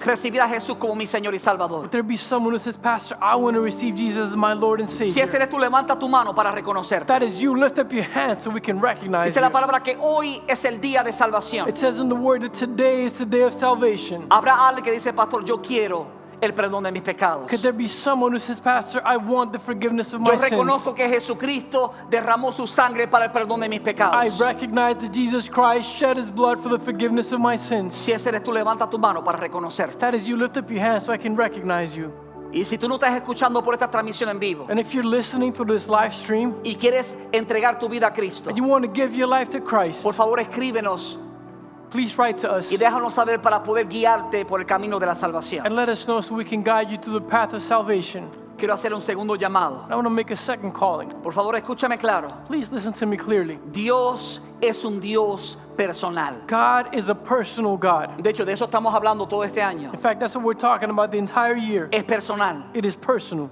recibir a Jesús como mi Señor y Salvador.
There be someone who says, Pastor, I want to receive Jesus as my Lord and
Si ese
Savior.
eres tú, levanta tu mano para reconocerte.
That is you. Lift up your hand so we can recognize
Dice la
you.
palabra que hoy es el día de salvación.
It says in the Word that today is the day of salvation.
Habrá alguien que dice, pastor, yo quiero el perdón de mis pecados.
Could there be someone who says, Pastor, I want the forgiveness of
Yo
my sins?
reconozco que Jesucristo derramó su sangre para el perdón de mis
I
pecados.
recognize that Jesus Christ shed His blood for the forgiveness of my sins.
Si ese eres tú, levanta tu mano para reconocerte.
That is you. Lift up your hand so I can recognize you.
Y si tú no estás escuchando por esta transmisión en vivo
And if you're listening to this live stream
y quieres entregar tu vida a Cristo,
and you want to give your life to Christ,
por favor escríbenos
please write to us
y déjanos saber para poder guiarte por el camino de la salvación.
and let us know so we can guide you to the path of salvation.
quiero hacer un segundo llamado.
I want to make a second calling.
Por favor, escúchame claro.
Please listen to me clearly.
Dios es un Dios personal.
God is a personal God.
De hecho, de eso estamos hablando todo este año.
In fact, that's what we're talking about the entire year.
Es personal.
It is personal.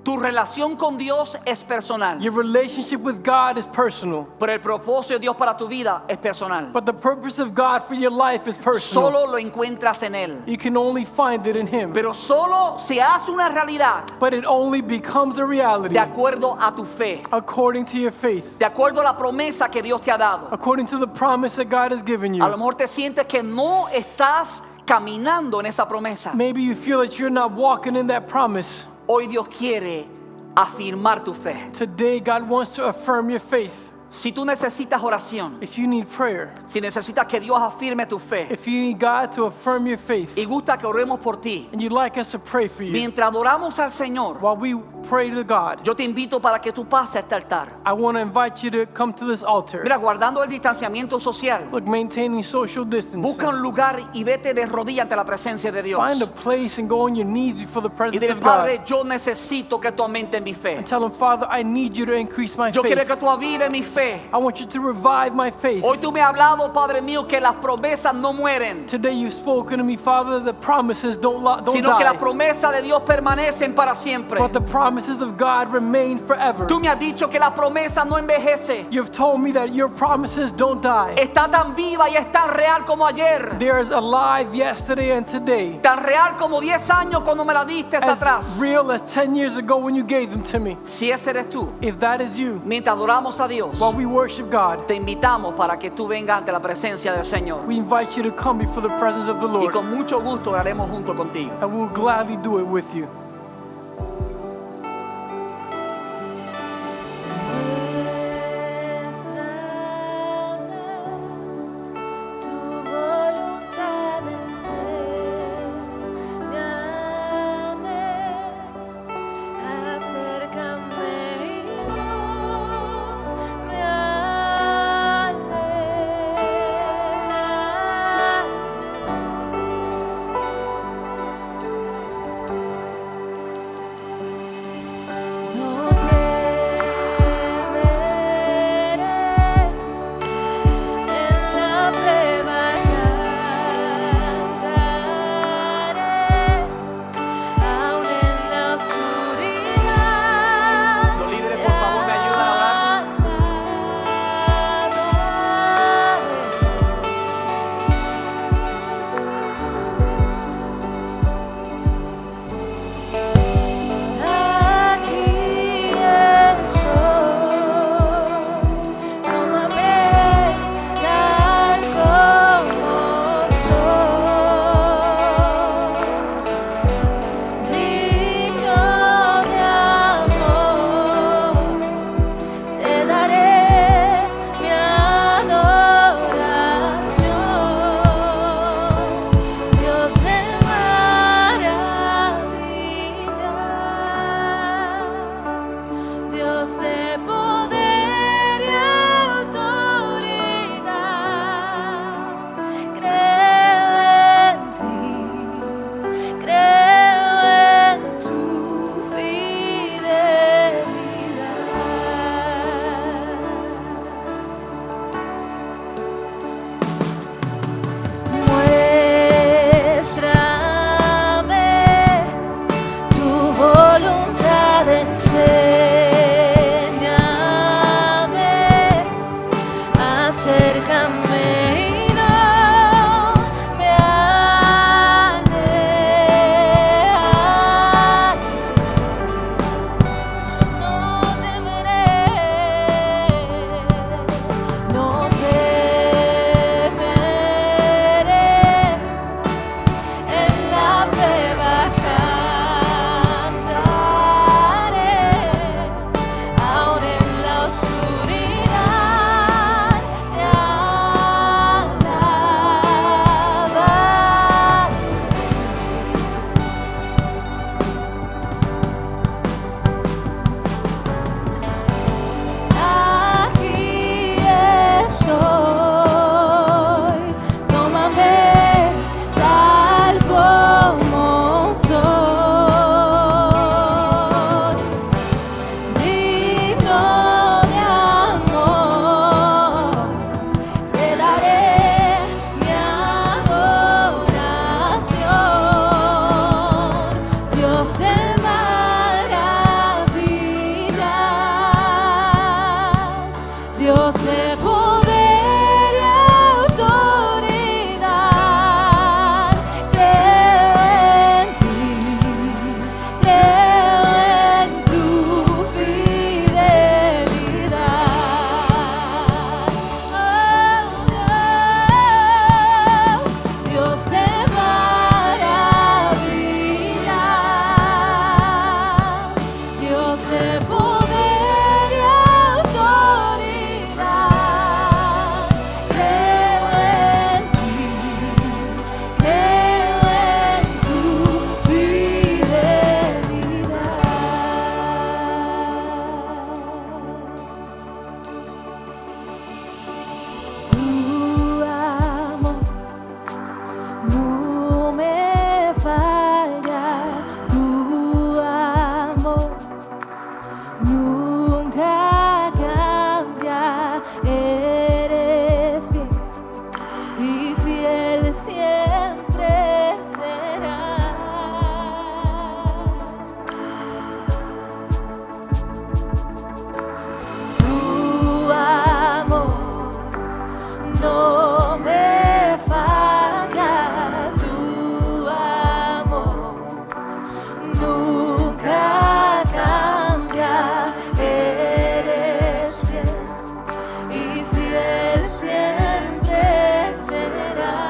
Tu relación con Dios es personal.
Your relationship with God is personal.
Pero el propósito de Dios para tu vida es personal.
But the purpose of God for your life is personal.
Solo lo encuentras en Él.
You can only find it in Him.
Pero solo se hace una realidad
But it only becomes a reality
de acuerdo a tu fe,
according to your faith,
de acuerdo a la promesa que Dios te ha dado.
according to the promise that God has given
A lo
you.
mejor te sientes que no estás caminando en esa promesa.
Maybe you feel that you're not walking in that promise.
Hoy Dios quiere afirmar tu fe.
Today, God wants to affirm your faith.
Si tú necesitas oración,
If you need prayer,
si necesitas que Dios afirme tu fe
if you need God to affirm your faith,
y gusta que oremos por ti,
and you'd like us to pray for you,
mientras adoramos al Señor,
while we pray to God,
yo te invito para que tú pases a este altar.
I want to invite you to come to this altar.
Mira, guardando el distanciamiento social,
Look, maintaining social distance.
busca un lugar y vete de rodillas ante la presencia de Dios.
Find a place and go on your knees before the
Y
presence
dile,
of God.
Padre, yo necesito que tú aumentes mi fe.
And tell Him, Father, I need you to increase my
Yo quiero
faith.
que tú avives mi fe.
I want you to revive my faith.
Hoy tú me has hablado, Padre mío, que las promesas no mueren,
Today you've spoken to me, Father, the promises don't
sino que las
die.
promesas de Dios permanecen para siempre.
But the promises of God remain forever.
Tú me has dicho que la promesa no envejece.
You've told me that your promises don't die.
Está tan viva y es tan real como ayer.
They're as alive yesterday and today.
Tan real como 10 años cuando me la diste
As
atrás.
real as 10 years ago when you gave them to me.
Si ese eres tú,
If that is you,
mientras adoramos a Dios,
while we worship God,
te invitamos para que tú vengas ante la presencia del Señor.
we invite you to come before the presence of the
Y
Lord.
con mucho gusto oraremos junto contigo.
And we'll gladly do it with you.
Muéstrame tu voluntad, enséñame, acércame y no me alejes. siempre será. Tu amor no me falla, tu amor nunca cambia, eres fiel y fiel siempre serás.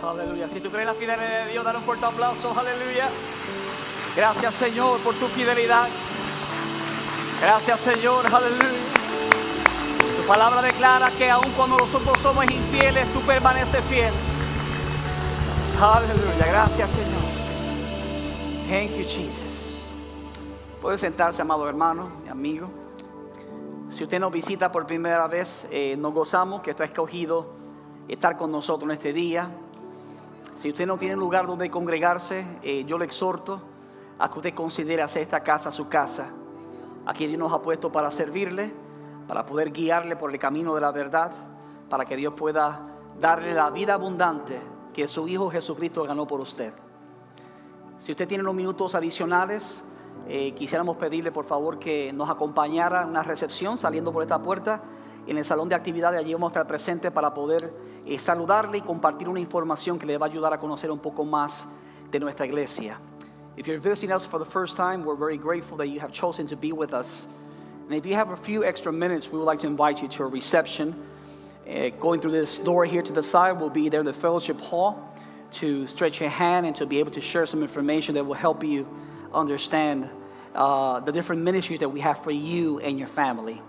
Aleluya. Si tú crees en la fidelidad de Dios, dale un fuerte aplauso. Aleluya. Gracias, Señor, por tu fidelidad. Gracias, Señor. Aleluya. Tu palabra declara que aun cuando nosotros somos infieles, tú permaneces fiel. Aleluya. Gracias, Señor. Thank you, Jesus. Puede sentarse, amado hermano y amigo. Si usted nos visita por primera vez, nos gozamos que está escogido estar con nosotros en este día. Si usted no tiene lugar donde congregarse, yo le exhorto a que usted considere hacer esta casa su casa. Aquí Dios nos ha puesto para servirle, para poder guiarle por el camino de la verdad, para que Dios pueda darle la vida abundante que su Hijo Jesucristo ganó por usted. Si usted tiene unos minutos adicionales, quisiéramos pedirle por favor que nos acompañara en una recepción saliendo por esta puerta en el salón de actividades. Allí vamos a estar presentes para poder saludarle y compartir una información que le va a ayudar a conocer un poco más de nuestra iglesia. If you're visiting us for the first time, we're very grateful that you have chosen to be with us. And if you have a few extra minutes, we would like to invite you to a reception. Going through this door here to the side, we'll be there in the fellowship hall to stretch your hand and to be able to share some information that will help you understand the different ministries that we have for you and your family.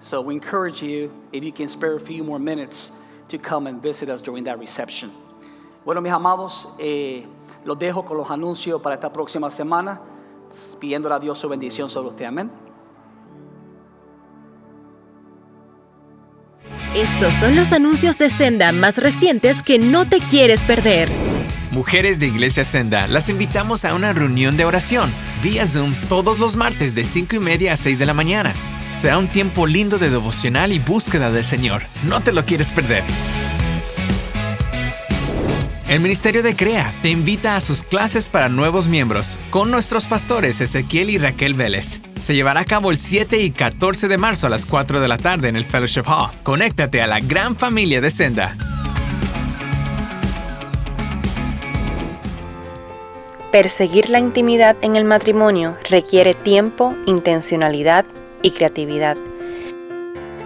So we encourage you, if you can spare a few more minutes, to come and visit us during that reception. Bueno, mis amados, los dejo con los anuncios para esta próxima semana, pidiéndole a Dios su bendición sobre usted. Amén.
Estos son los anuncios de Senda más recientes que no te quieres perder.
Mujeres de Iglesia Senda, las invitamos a una reunión de oración vía Zoom todos los martes de 5:30 a 6 de la mañana. Será un tiempo lindo de devocional y búsqueda del Señor. No te lo quieres perder. El Ministerio de CREA te invita a sus clases para nuevos miembros con nuestros pastores Ezequiel y Raquel Vélez. Se llevará a cabo el 7 y 14 de marzo a las 4 de la tarde en el Fellowship Hall. Conéctate a la gran familia de Senda.
Perseguir la intimidad en el matrimonio requiere tiempo, intencionalidad y creatividad.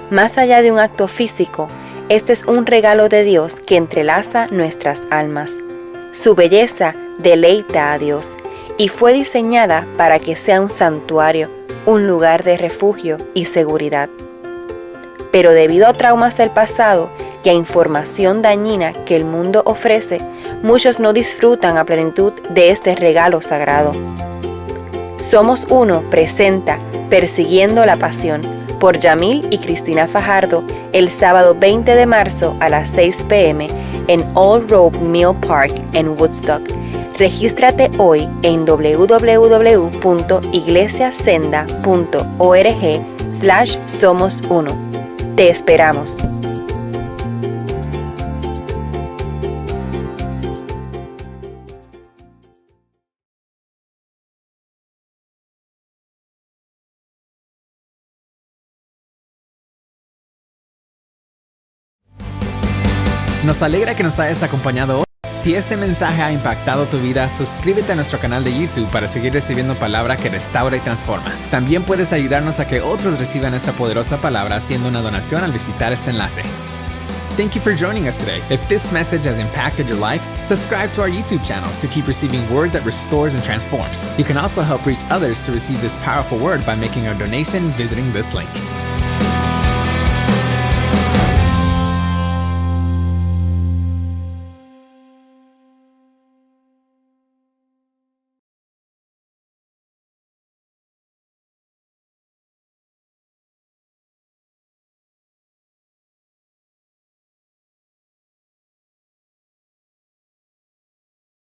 Más allá de un acto físico, este es un regalo de Dios que entrelaza nuestras almas. Su belleza deleita a Dios y fue diseñada para que sea un santuario, un lugar de refugio y seguridad. Pero debido a traumas del pasado y a información dañina que el mundo ofrece, muchos no disfrutan a plenitud de este regalo sagrado. Somos Uno presenta Persiguiendo la Pasión por Yamil y Cristina Fajardo el sábado 20 de marzo a las 6 p.m. en All Road Mill Park en Woodstock. Regístrate hoy en www.iglesiasenda.org/somos1. Te esperamos.
Nos alegra que nos hayas acompañado hoy. Si este mensaje ha impactado tu vida, suscríbete a nuestro canal de YouTube para seguir recibiendo palabra que restaura y transforma. También puedes ayudarnos a que otros reciban esta poderosa palabra haciendo una donación al visitar este enlace. Thank you for joining us today. If this message has impacted your life, subscribe to our YouTube channel to keep receiving word that restores and transforms. You can also help reach others to receive this powerful word by making a donation visiting this link.